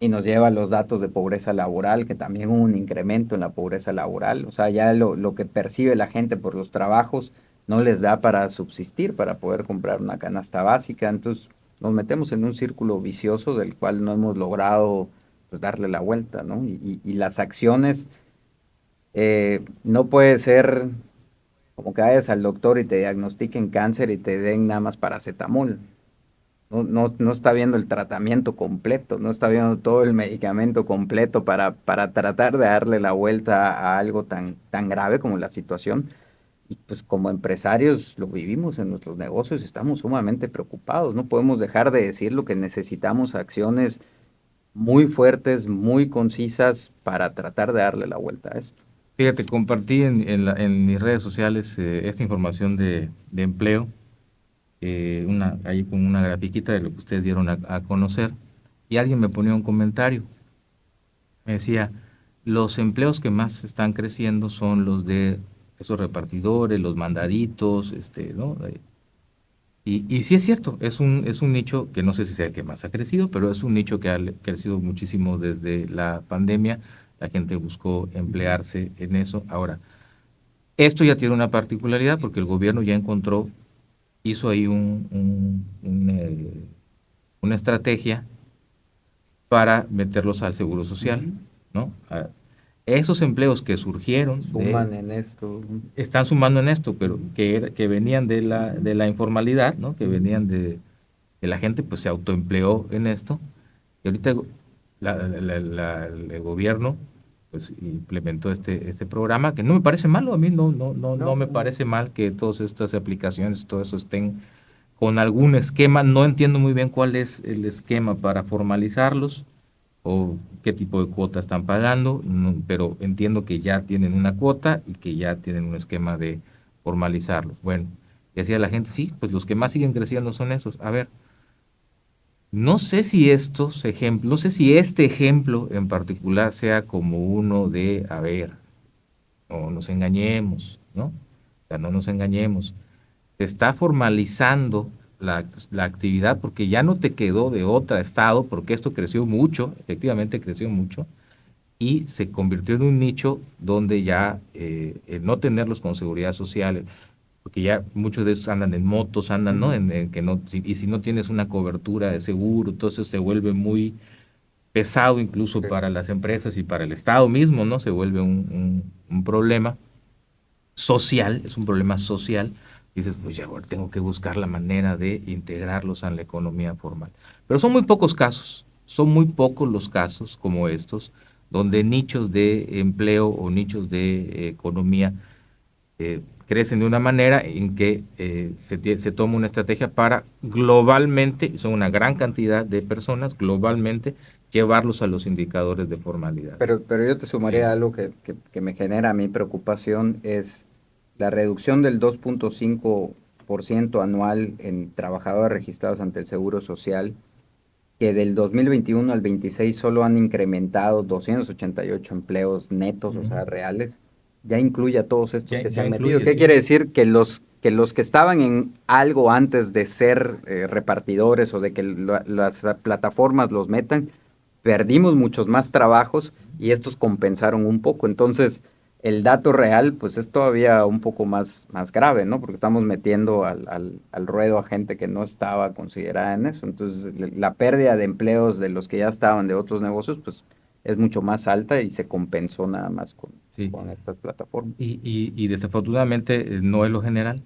y nos lleva a los datos de pobreza laboral, que también hubo un incremento en la pobreza laboral. O sea, ya lo que percibe la gente por los trabajos no les da para subsistir, para poder comprar una canasta básica. Entonces, nos metemos en un círculo vicioso del cual no hemos logrado pues, darle la vuelta, ¿no? Y las acciones, no puede ser como que vayas al doctor y te diagnostiquen cáncer y te den nada más paracetamol. No está viendo el tratamiento completo, no está viendo todo el medicamento completo para tratar de darle la vuelta a algo tan grave como la situación. Y pues como empresarios lo vivimos en nuestros negocios y estamos sumamente preocupados. No podemos dejar de decir lo que necesitamos acciones muy fuertes, muy concisas para tratar de darle la vuelta a esto. Fíjate, compartí en mis redes sociales esta información de empleo, ahí con una grafiquita de lo que ustedes dieron a conocer, y alguien me ponía un comentario. Me decía, los empleos que más están creciendo son los de esos repartidores, los mandaditos, ¿no? Y sí es cierto, es un nicho que no sé si sea el que más ha crecido, pero es un nicho que ha crecido muchísimo desde la pandemia. La gente buscó emplearse en eso. Ahora, esto ya tiene una particularidad porque el gobierno ya hizo ahí una estrategia para meterlos al Seguro Social, ¿no? Esos empleos que surgieron Suman en esto. están sumando en esto, pero que venían de la informalidad, ¿no? Que venían que la gente pues se autoempleó en esto, y ahorita el gobierno pues implementó este programa, que no me parece malo, a mí no me parece mal que todas estas aplicaciones, todo eso estén con algún esquema. No entiendo muy bien cuál es el esquema para formalizarlos o qué tipo de cuota están pagando, pero entiendo que ya tienen una cuota y que ya tienen un esquema de formalizarlos. Bueno, y decía la gente, sí, pues los que más siguen creciendo son esos. A ver, no sé si no sé si este ejemplo en particular sea como uno de, a ver, no nos engañemos, ¿no? O sea, no nos engañemos. Se está formalizando la actividad porque ya no te quedó de otro estado, porque esto creció mucho, efectivamente creció mucho, y se convirtió en un nicho donde ya el no tenerlos con seguridad social, porque ya muchos de esos andan en motos, andan, ¿no? Y si no tienes una cobertura de seguro, entonces se vuelve muy pesado incluso para las empresas y para el Estado mismo, ¿no? Se vuelve un problema social, es un problema social. Dices, pues ya ahora tengo que buscar la manera de integrarlos a la economía formal. Pero son muy pocos los casos como estos, donde nichos de empleo o nichos de economía crecen de una manera en que se toma una estrategia para globalmente, y son una gran cantidad de personas, globalmente, llevarlos a los indicadores de formalidad. Pero yo te sumaría Sí. algo que me genera mi preocupación, es la reducción del 2.5% anual en trabajadores registrados ante el Seguro Social, que del 2021 al 26 solo han incrementado 288 empleos netos, o sea, reales. Ya incluye a todos estos que se Ya han metido. incluye, ¿Qué sí. quiere decir? Que los que estaban en algo antes de ser repartidores o de que las plataformas los metan, perdimos muchos más trabajos y estos compensaron un poco. Entonces, el dato real, pues es todavía un poco más grave, ¿no? Porque estamos metiendo al ruedo a gente que no estaba considerada en eso. Entonces, la pérdida de empleos de los que ya estaban de otros negocios, pues es mucho más alta y se compensó nada más Sí. con estas plataformas. Y desafortunadamente no es lo general.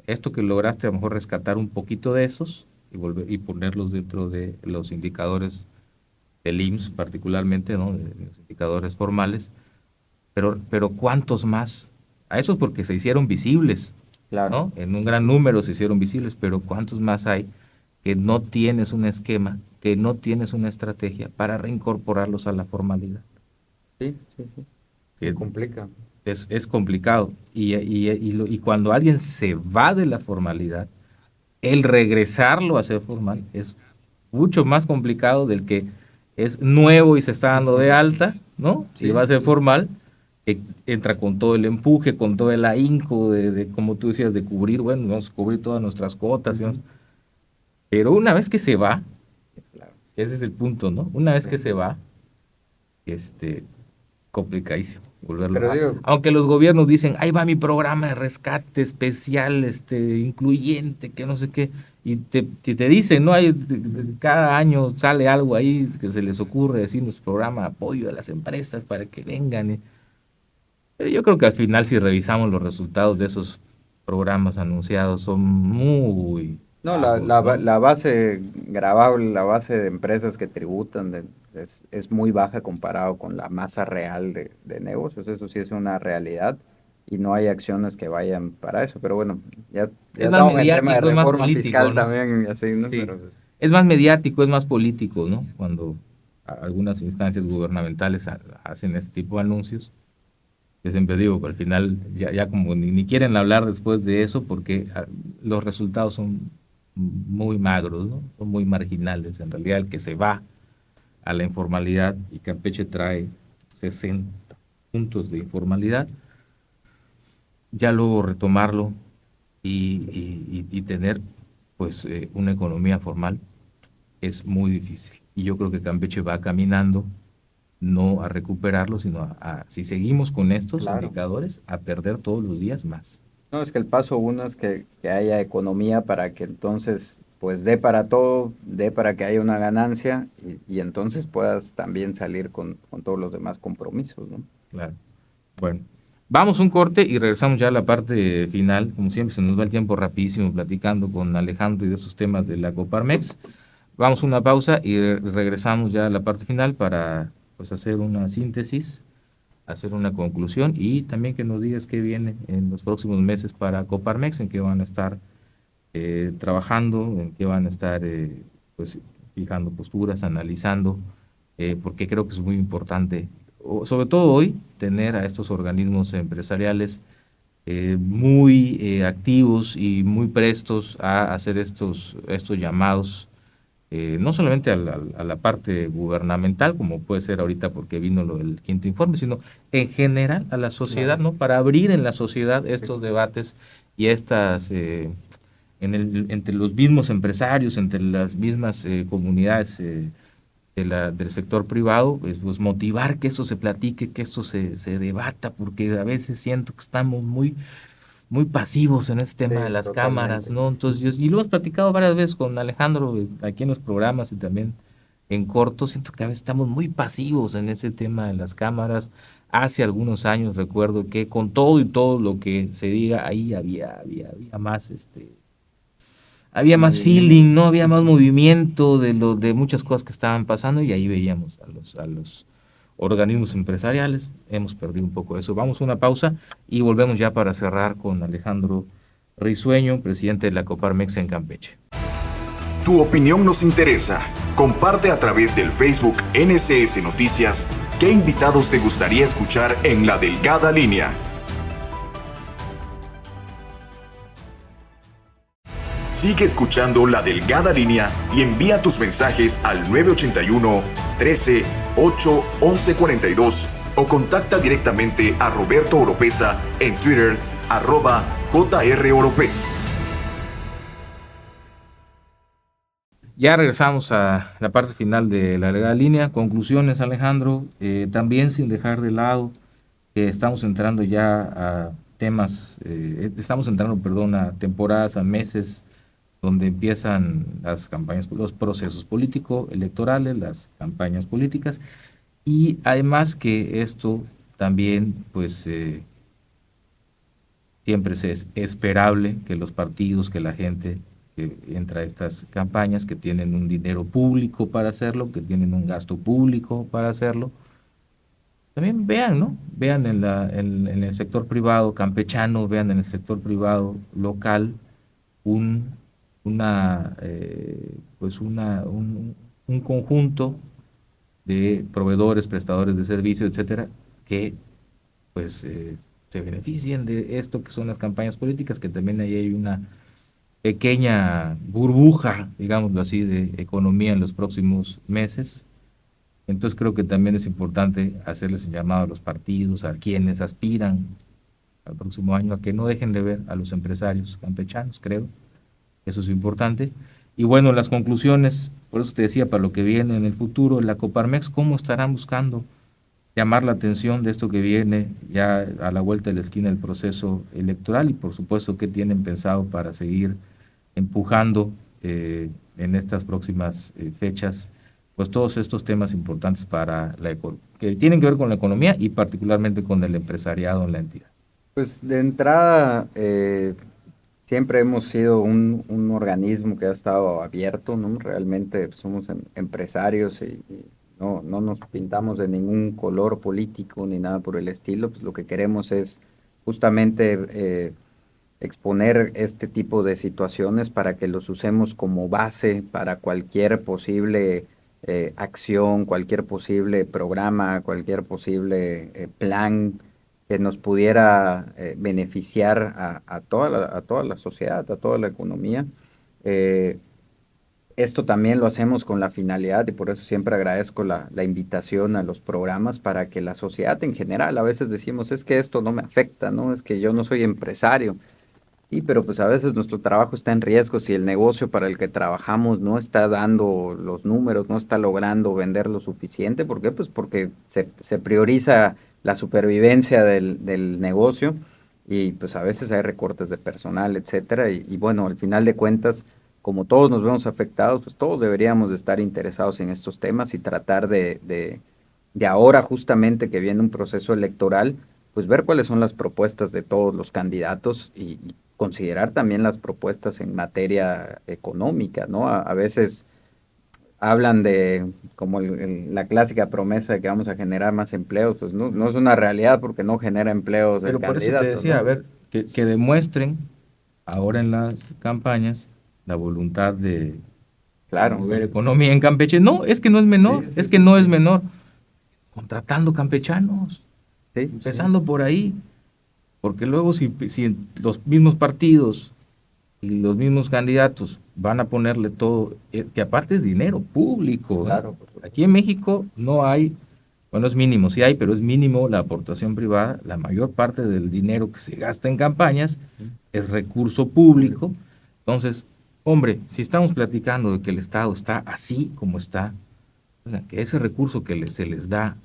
Esto que lograste a lo mejor rescatar un poquito de esos y ponerlos dentro de los indicadores del IMSS particularmente, ¿no? De los indicadores formales, pero ¿cuántos más? A esos porque se hicieron visibles, Claro. ¿no? En un gran número se hicieron visibles, pero ¿cuántos más hay que no tienes un esquema, que no tienes una estrategia para reincorporarlos a la formalidad? Sí, sí, sí. Se Que complica. es complicado. Y cuando alguien se va de la formalidad, el regresarlo a ser formal es mucho más complicado del que es nuevo y se está dando de alta, ¿no? Y Sí, va a ser sí. formal, que entra con todo el empuje, con todo el ahínco como tú decías, de cubrir, bueno, vamos a cubrir todas nuestras cuotas, Ujú. pero una vez que se va, Sí, claro. ese es el punto, ¿no? Una vez Sí. que se va, este, complicadísimo volverlo. Pero digo, Aunque los gobiernos dicen, ahí va mi programa de rescate especial, incluyente, que no sé qué, y te dicen, ¿no? Cada año sale algo ahí que se les ocurre decir nuestro programa de apoyo a las empresas para que vengan. Pero yo creo que al final, si revisamos los resultados de esos programas anunciados, son muy no, bajos, ¿no? la base gravable, la base de empresas que tributan es muy baja comparado con la masa real de negocios. Eso sí es una realidad y no hay acciones que vayan para eso. Pero bueno, ya Es más estamos en el tema de mediático, es más reforma político, fiscal ¿no? también y así, ¿no? Sí, Pero pues, es más mediático, es más político, ¿no? Cuando algunas instancias gubernamentales hacen este tipo de anuncios. Yo siempre digo que al final ya como ni quieren hablar después de eso porque los resultados son muy magros, ¿no? Son muy marginales. En realidad el que se va a la informalidad y Campeche trae 60 puntos de informalidad, ya luego retomarlo y tener pues una economía formal es muy difícil. Y yo creo que Campeche va caminando no a recuperarlo, sino si seguimos con estos claro. indicadores, a perder todos los días más. No, es que el paso uno es que haya economía para que entonces pues dé para todo, dé para que haya una ganancia y entonces puedas también salir con todos los demás compromisos, ¿no? Claro. Bueno, vamos un corte y regresamos ya a la parte final. Como siempre, se nos va el tiempo rapidísimo platicando con Alejandro y de estos temas de la Coparmex. Vamos a una pausa y regresamos ya a la parte final para pues hacer una síntesis, hacer una conclusión y también que nos digas qué viene en los próximos meses para Coparmex, en qué van a estar trabajando, en qué van a estar pues fijando posturas, analizando, porque creo que es muy importante, sobre todo hoy, tener a estos organismos empresariales muy activos y muy prestos a hacer estos llamados no solamente a la parte gubernamental, como puede ser ahorita porque vino lo del quinto informe, sino en general a la sociedad, Claro. ¿no? Para abrir en la sociedad estos Sí. debates y entre los mismos empresarios, entre las mismas comunidades del sector privado, pues motivar que esto se platique, que esto se debata, porque a veces siento que estamos muy pasivos en este tema de Sí, las cámaras, totalmente. ¿no? Entonces, y lo hemos platicado varias veces con Alejandro aquí en los programas y también en corto, siento que a veces estamos muy pasivos en ese tema de las cámaras. Hace algunos años recuerdo que con todo y todo lo que se diga, ahí había más, había más Movimiento. feeling, ¿no? Había más Ujú. movimiento de muchas cosas que estaban pasando y ahí veíamos a los organismos empresariales. Hemos perdido un poco eso. Vamos a una pausa y volvemos ya para cerrar con Alejandro Risueño, presidente de la Coparmex en Campeche. Tu opinión nos interesa. Comparte a través del Facebook NCS Noticias qué invitados te gustaría escuchar en La Delgada Línea. Sigue escuchando La Delgada Línea y envía tus mensajes al 981 13 8 11 42 o contacta directamente a Roberto Oropesa en Twitter @JROropez. Ya regresamos a la parte final de la Delgada Línea. Conclusiones, Alejandro. También sin dejar de lado que estamos entrando ya a temas, estamos entrando, perdón, a temporadas, a meses donde empiezan las campañas, los procesos políticos, electorales, las campañas políticas, y además que esto también, pues, siempre es esperable que los partidos, que la gente que entra a estas campañas, que tienen un dinero público para hacerlo, que tienen un gasto público para hacerlo, también vean, ¿no? Vean en el sector privado campechano, vean en el sector privado local un, pues un conjunto de proveedores, prestadores de servicios, etcétera, que pues se beneficien de esto que son las campañas políticas, que también ahí hay una pequeña burbuja, digámoslo así, de economía en los próximos meses. Entonces creo que también es importante hacerles el llamado a los partidos, a quienes aspiran al próximo año, a que no dejen de ver a los empresarios campechanos, creo. Eso es importante. Y bueno, las conclusiones, por eso te decía, para lo que viene en el futuro, la Coparmex, ¿cómo estarán buscando llamar la atención de esto que viene ya a la vuelta de la esquina del proceso electoral? Y por supuesto, ¿qué tienen pensado para seguir empujando en estas próximas fechas, pues todos estos temas importantes para que tienen que ver con la economía y particularmente con el empresariado en la entidad? Pues de entrada, siempre hemos sido un organismo que ha estado abierto, ¿no? Realmente somos empresarios y no nos pintamos de ningún color político ni nada por el estilo. Pues lo que queremos es justamente exponer este tipo de situaciones para que los usemos como base para cualquier posible acción, cualquier posible programa, cualquier posible plan que nos pudiera beneficiar a toda la sociedad, a toda la economía. Eh, Esto también lo hacemos con la finalidad y por eso siempre agradezco la invitación a los programas para que la sociedad en general, a veces decimos, es que esto no me afecta, ¿no? Es que yo no soy empresario. Y pero pues a veces nuestro trabajo está en riesgo si el negocio para el que trabajamos no está dando los números, no está logrando vender lo suficiente. ¿Por qué? Pues porque se prioriza la supervivencia del negocio y pues a veces hay recortes de personal, etcétera. Y bueno, al final de cuentas, como todos nos vemos afectados, pues todos deberíamos de estar interesados en estos temas y tratar de ahora justamente que viene un proceso electoral, pues ver cuáles son las propuestas de todos los candidatos y considerar también las propuestas en materia económica, ¿no? A veces hablan de como la clásica promesa de que vamos a generar más empleos, pues no es una realidad porque no genera empleos el Pero por eso te candidato, decía, a ¿no? ver, que demuestren ahora en las campañas la voluntad de Claro, mover economía en Campeche. No, es que no es menor, es que no es menor. Contratando campechanos, sí, empezando por ahí, porque luego si los mismos partidos y los mismos candidatos van a ponerle todo, que aparte es dinero público, ¿eh? claro, por Aquí en México no hay, bueno, es mínimo, sí hay, pero es mínimo la aportación privada. La mayor parte del dinero que se gasta en campañas es recurso público. Entonces, hombre, si estamos platicando de que el Estado está así como está, oiga, que ese recurso que se les da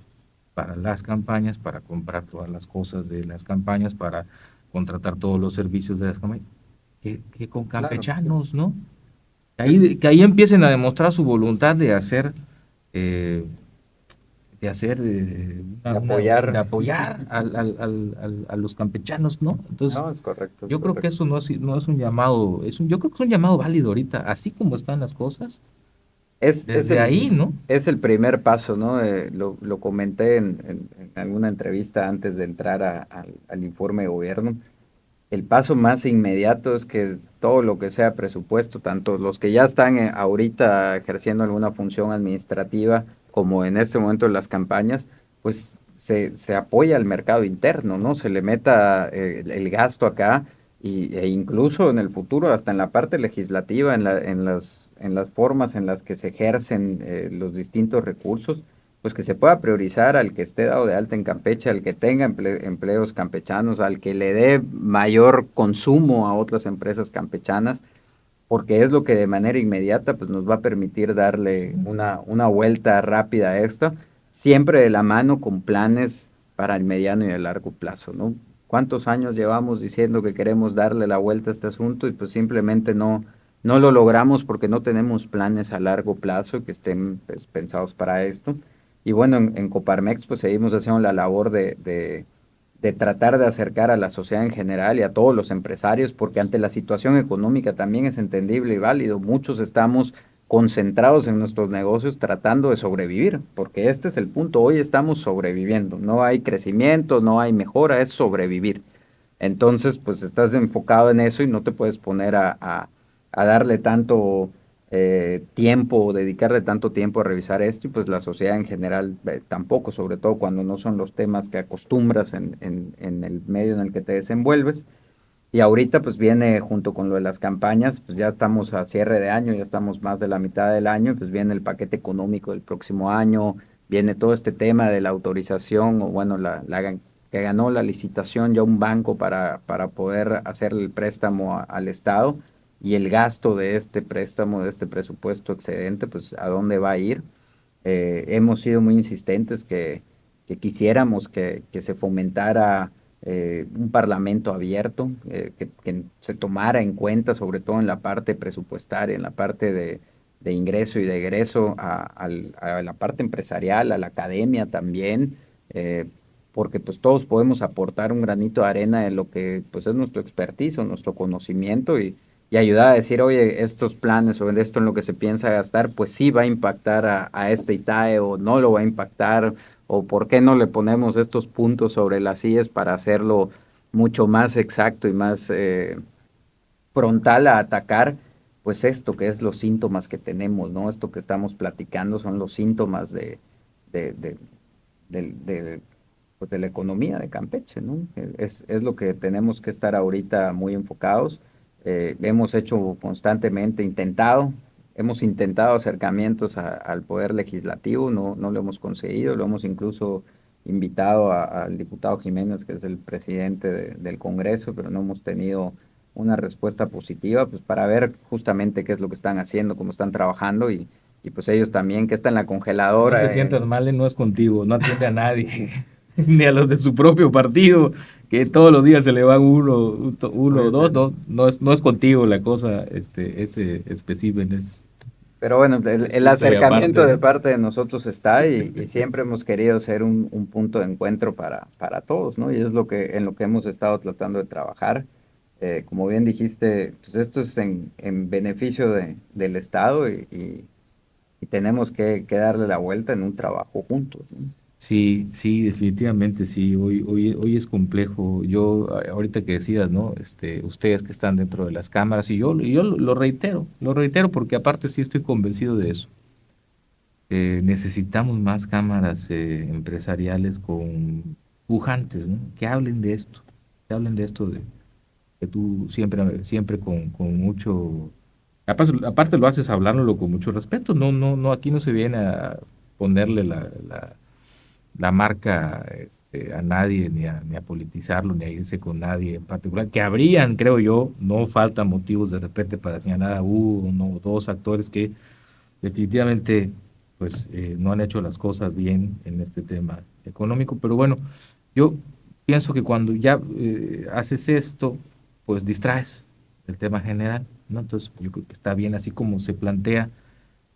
para las campañas, para comprar todas las cosas de las campañas, para contratar todos los servicios de las campañas, que con claro, campechanos, ¿no? Que ahí empiecen a demostrar su voluntad eh, de apoyar. de apoyar a los campechanos, ¿no? Entonces, No, es correcto, es yo creo que correcto. eso no es un llamado, yo creo que es un llamado válido ahorita, así como están las cosas, Es, es desde el, ahí, ¿no? es el primer paso, ¿no? Lo comenté en alguna entrevista antes de entrar al informe de gobierno. El paso más inmediato es que todo lo que sea presupuesto, tanto los que ya están ahorita ejerciendo alguna función administrativa, como en este momento en las campañas, pues se apoya al mercado interno, ¿no? Se le meta el gasto acá e incluso en el futuro, hasta en la parte legislativa, en las formas en las que se ejercen los distintos recursos, pues que se pueda priorizar al que esté dado de alta en Campeche, al que tenga empleos campechanos, al que le dé mayor consumo a otras empresas campechanas, porque es lo que de manera inmediata pues, nos va a permitir darle una vuelta rápida a esto, siempre de la mano con planes para el mediano y el largo plazo, ¿no? ¿Cuántos años llevamos diciendo que queremos darle la vuelta a este asunto y pues simplemente no lo logramos porque no tenemos planes a largo plazo que estén pues, pensados para esto? Y bueno, en Coparmex pues seguimos haciendo la labor de tratar de acercar a la sociedad en general y a todos los empresarios, porque ante la situación económica también es entendible y válido. Muchos estamos concentrados en nuestros negocios tratando de sobrevivir, porque este es el punto, hoy estamos sobreviviendo, no hay crecimiento, no hay mejora, es sobrevivir. Entonces, pues estás enfocado en eso y no te puedes poner a darle tanto tiempo, dedicarle tanto tiempo a revisar esto, y pues la sociedad en general tampoco, sobre todo cuando no son los temas que acostumbras en el medio en el que te desenvuelves. Y ahorita pues viene junto con lo de las campañas, pues ya estamos a cierre de año, ya estamos más de la mitad del año, pues viene el paquete económico del próximo año, viene todo este tema de la autorización, o bueno, que ganó la licitación ya un banco para poder hacer el préstamo al Estado, y el gasto de este préstamo, de este presupuesto excedente, pues a dónde va a ir. Hemos sido muy insistentes que quisiéramos que se fomentara un parlamento abierto, que se tomara en cuenta, sobre todo en la parte presupuestaria, en la parte de ingreso y de egreso, a la parte empresarial, a la academia también, porque pues todos podemos aportar un granito de arena en lo que pues es nuestro expertise o nuestro conocimiento, y ayudar a decir, oye, estos planes o esto en lo que se piensa gastar, pues sí va a impactar a este ITAE o no lo va a impactar, o por qué no le ponemos estos puntos sobre las IES para hacerlo mucho más exacto y más frontal a atacar, pues esto que es los síntomas que tenemos, ¿no? Esto que estamos platicando son los síntomas de, de, pues de la economía de Campeche, ¿no? Es lo que tenemos que estar ahorita muy enfocados. Hemos hecho constantemente, hemos intentado acercamientos al Poder Legislativo, no lo hemos conseguido, lo hemos incluso invitado al diputado Jiménez, que es el presidente del Congreso, pero no hemos tenido una respuesta positiva, pues para ver justamente qué es lo que están haciendo, cómo están trabajando, y pues ellos también, que está en la No congeladora. te sientas mal, no es contigo, no atiende a nadie, ni a los de su propio partido, que todos los días se le van uno o dos, no es contigo la cosa, ese espécimen es Pero bueno, el punto y acercamiento aparte, de ¿no? parte de nosotros está, y siempre hemos querido ser un punto de encuentro para todos, ¿no? Y es en lo que hemos estado tratando de trabajar. Como bien dijiste, pues esto es en beneficio del Estado, y tenemos que darle la vuelta en un trabajo juntos, ¿no? Sí, sí, definitivamente sí. Hoy es complejo. Yo, ahorita que decías, ¿no? Ustedes que están dentro de las cámaras, y yo lo reitero porque aparte sí estoy convencido de eso. Necesitamos más cámaras empresariales con pujantes, ¿no? Que hablen de esto, que tú siempre con mucho, aparte lo haces hablándolo con mucho respeto. No, aquí no se viene a ponerle la marca a nadie, ni a politizarlo, ni a irse con nadie en particular, que habrían, creo yo, no faltan motivos de repente para señalar a uno o dos actores que definitivamente pues no han hecho las cosas bien en este tema económico, pero bueno, yo pienso que cuando ya haces esto, pues distraes el tema general, ¿no? Entonces yo creo que está bien así como se plantea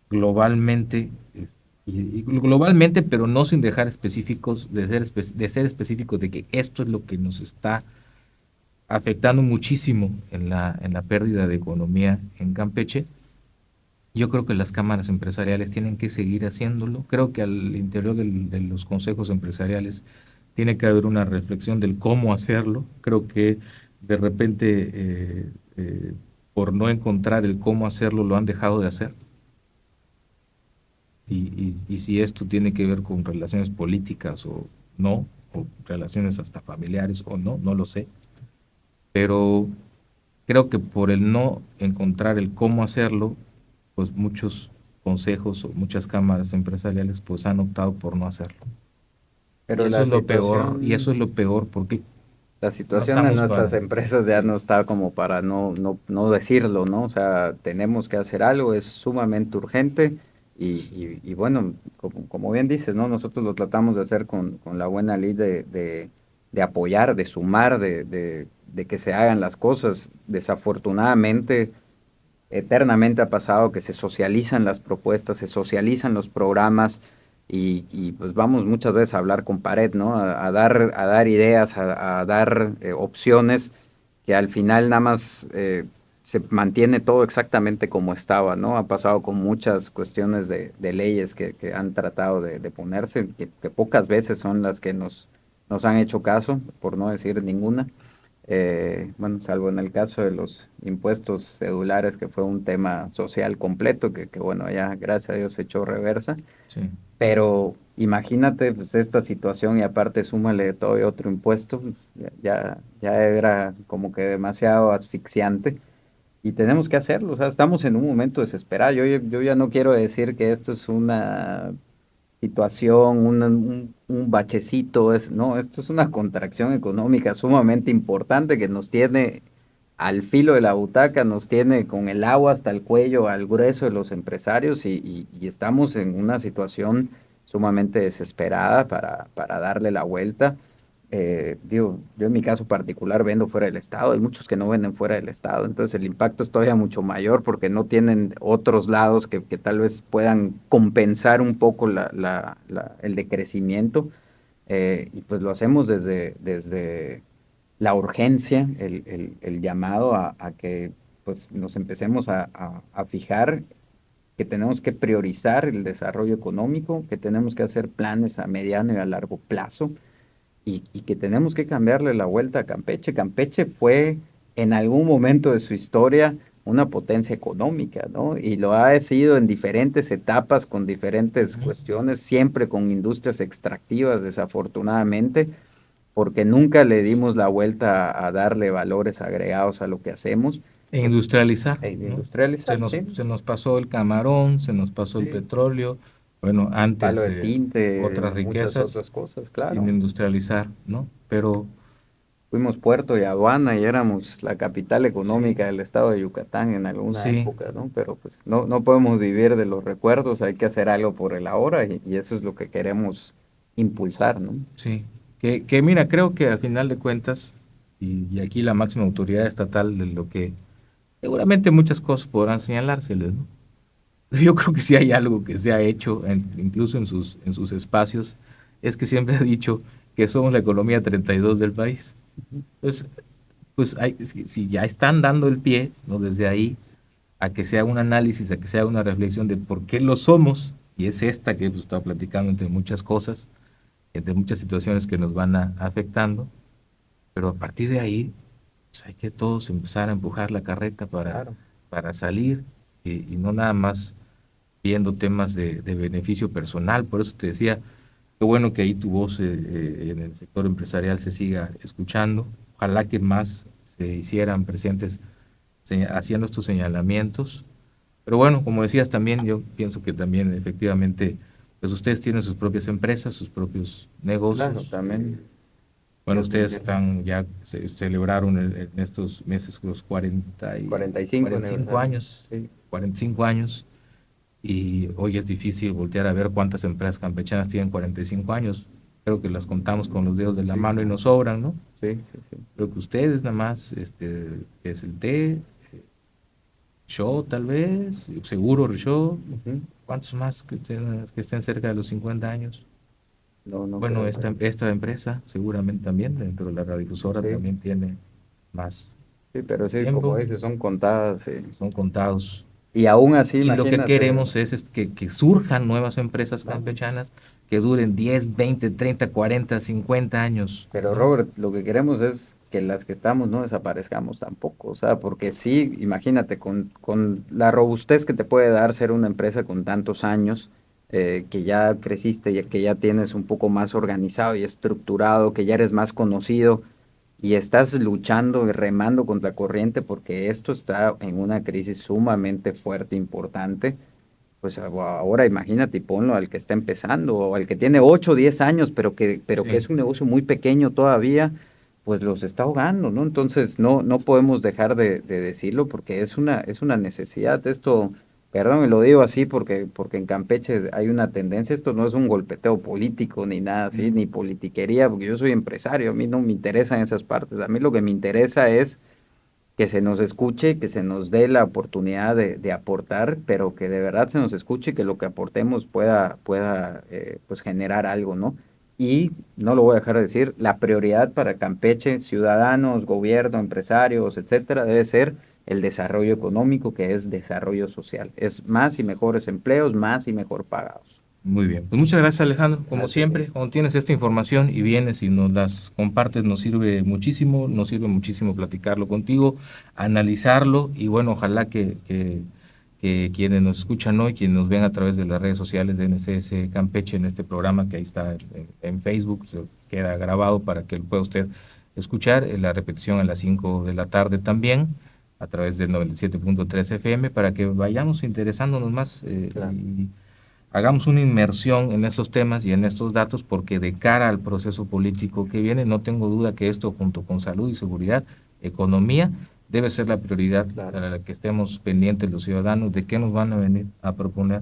globalmente, y globalmente, pero no sin dejar específicos, de ser específicos de que esto es lo que nos está afectando muchísimo en la pérdida de economía en Campeche. Yo creo que las cámaras empresariales tienen que seguir haciéndolo. Creo que al interior de los consejos empresariales tiene que haber una reflexión del cómo hacerlo. Creo que de repente, por no encontrar el cómo hacerlo, lo han dejado de hacer. Y si esto tiene que ver con relaciones políticas o no, o relaciones hasta familiares o no, no lo sé. Pero creo que por el no encontrar el cómo hacerlo, pues muchos consejos o muchas cámaras empresariales pues han optado por no hacerlo. Y Pero eso es lo peor, porque la no situación en estamos nuestras para... empresas ya no está como para no decirlo, ¿no? O sea, tenemos que hacer algo, es sumamente urgente, y bueno, como bien dices, ¿no? Nosotros lo tratamos de hacer con la buena ley de apoyar, de sumar, de que se hagan las cosas. Desafortunadamente, eternamente ha pasado que se socializan las propuestas, se socializan los programas, y pues vamos muchas veces a hablar con pared, ¿no? A dar ideas, a dar opciones que al final nada más se mantiene todo exactamente como estaba, ¿no? Ha pasado con muchas cuestiones de leyes que han tratado de ponerse, que pocas veces son las que nos han hecho caso, por no decir ninguna. Bueno, salvo en el caso de los impuestos cedulares, que fue un tema social completo, que bueno, ya gracias a Dios se echó reversa. Sí. Pero imagínate pues, esta situación y aparte súmale todavía otro impuesto, pues, ya era como que demasiado asfixiante y tenemos que hacerlo. O sea, estamos en un momento desesperado. Yo ya no quiero decir que esto es una situación, un bachecito, no, esto es una contracción económica sumamente importante que nos tiene al filo de la butaca, nos tiene con el agua hasta el cuello al grueso de los empresarios y estamos en una situación sumamente desesperada para darle la vuelta. Digo, yo en mi caso particular vendo fuera del estado, hay muchos que no venden fuera del estado, entonces el impacto es todavía mucho mayor porque no tienen otros lados que tal vez puedan compensar un poco el decrecimiento, y pues lo hacemos desde la urgencia, el llamado a que pues nos empecemos a fijar que tenemos que priorizar el desarrollo económico, que tenemos que hacer planes a mediano y a largo plazo y que tenemos que cambiarle la vuelta a Campeche. Campeche fue en algún momento de su historia una potencia económica, ¿no? Y lo ha sido en diferentes etapas, con diferentes cuestiones, siempre con industrias extractivas, desafortunadamente, porque nunca le dimos la vuelta a darle valores agregados a lo que hacemos. E industrializar, E ¿no? industrializar, sí. Se nos pasó el camarón, se nos pasó el Sí. petróleo, bueno, Palo antes de tinte, otras muchas riquezas otras cosas, sin claro. industrializar, ¿no? Pero Fuimos puerto y aduana y éramos la capital sí, económica del estado de Yucatán en alguna sí, época, ¿no? Pero pues no podemos vivir de los recuerdos, hay que hacer algo por el ahora y eso es lo que queremos impulsar, ¿no? sí. Que mira, creo que al final de cuentas, y aquí la máxima autoridad estatal de lo que seguramente muchas cosas podrán señalárseles, ¿no? Pero yo creo que sí hay algo que se ha hecho, incluso en sus espacios, es que siempre ha dicho que somos la economía 32 del país. Entonces, pues si ya están dando el pie, ¿no? Desde ahí, a que sea un análisis, a que sea una reflexión de por qué lo somos, y es esta que hemos estado platicando entre muchas cosas, entre muchas situaciones que nos van afectando, pero a partir de ahí, pues hay que todos empezar a empujar la carreta Claro. para salir y no nada más viendo temas de beneficio personal. Por eso te decía, qué bueno que ahí tu voz en el sector empresarial se siga escuchando. Ojalá que más se hicieran presentes haciendo estos señalamientos. Pero bueno, como decías también, yo pienso que también efectivamente, pues ustedes tienen sus propias empresas, sus propios Claro, negocios. también. Bueno, Yo, ustedes yo- están ya, celebraron en estos meses los 45 45 aniversario. años, Sí, 45 años, y hoy es difícil voltear a ver cuántas empresas campechanas tienen 45 años. Creo que las contamos con los dedos de la sí, mano y nos sobran, ¿no? sí, sí, sí. Creo que ustedes nada más, es el té, Show tal vez, seguro Show. Ujú. ¿Cuántos más que estén cerca de los 50 años? No Bueno, creo esta empresa seguramente también, dentro de la radiodifusora sí, también tiene más sí, pero sí, como tiempo, dices, son contadas, sí. son contados. Y aún así, Y lo que imagínate, queremos es que surjan nuevas empresas ¿no? campechanas que duren 10, 20, 30, 40, 50 años, Pero ¿no? Robert, lo que queremos es que las que estamos no desaparezcamos tampoco, o sea, porque sí, imagínate, con la robustez que te puede dar ser una empresa con tantos años, que ya creciste, que ya tienes un poco más organizado y estructurado, que ya eres más conocido y estás luchando y remando contra corriente porque esto está en una crisis sumamente fuerte, importante. Pues ahora imagínate y ponlo al que está empezando o al que tiene 8 o 10 años, pero que Sí, es un negocio muy pequeño todavía, pues los está ahogando, ¿no? Entonces no podemos dejar de decirlo porque es una necesidad. Esto, perdón, y lo digo así porque en Campeche hay una tendencia, esto no es un golpeteo político ni nada así, ni politiquería, porque yo soy empresario, a mí no me interesan esas partes, a mí lo que me interesa es que se nos escuche, que se nos dé la oportunidad de aportar, pero que de verdad se nos escuche, que lo que aportemos pueda pues generar algo, ¿no? Y no lo voy a dejar de decir, la prioridad para Campeche, ciudadanos, gobierno, empresarios, etcétera, debe ser el desarrollo económico, que es desarrollo social. Es más y mejores empleos, más y mejor pagados. Muy bien, pues muchas gracias, Alejandro. Como Gracias. siempre, cuando tienes esta información y vienes y nos las compartes, nos sirve muchísimo platicarlo contigo, analizarlo, y bueno, ojalá que quienes nos escuchan hoy, quienes nos ven a través de las redes sociales de NCS Campeche, en este programa que ahí está en Facebook, se queda grabado para que lo pueda usted escuchar, la repetición a las 5 de la tarde también, a través del 97.3 FM, para que vayamos interesándonos más Claro. y hagamos una inmersión en estos temas y en estos datos, porque de cara al proceso político que viene, no tengo duda que esto, junto con salud y seguridad, economía, debe ser la prioridad para la que estemos pendientes los ciudadanos de qué nos van a venir a proponer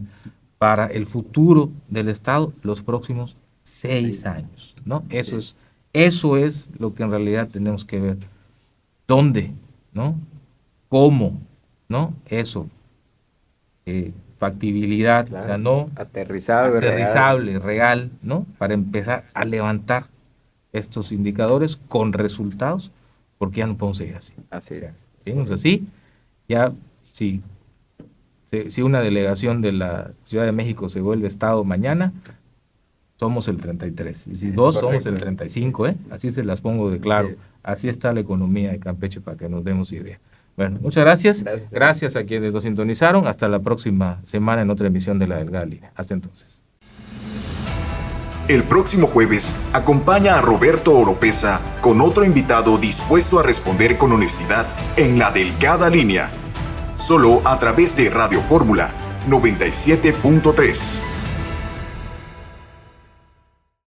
para el futuro del Estado los próximos 6 años, ¿no? Eso es lo que en realidad tenemos que ver. ¿Dónde? ¿No? ¿Cómo? ¿No? Factibilidad, Claro. o sea, no aterrizable, real, ¿no? Para empezar a levantar estos indicadores con resultados, porque ya no podemos seguir así. Así es. Seguimos así, ya si una delegación de la Ciudad de México se vuelve Estado mañana, somos el 33, y si dos, somos el 35, así se las pongo de claro. Sí. Así está la economía de Campeche, para que nos demos idea. Bueno, muchas gracias. Gracias a quienes nos sintonizaron. Hasta la próxima semana en otra emisión de La Delgada Línea. Hasta entonces. El próximo jueves, acompaña a Roberto Oropesa con otro invitado dispuesto a responder con honestidad en La Delgada Línea. Solo a través de Radio Fórmula 97.3.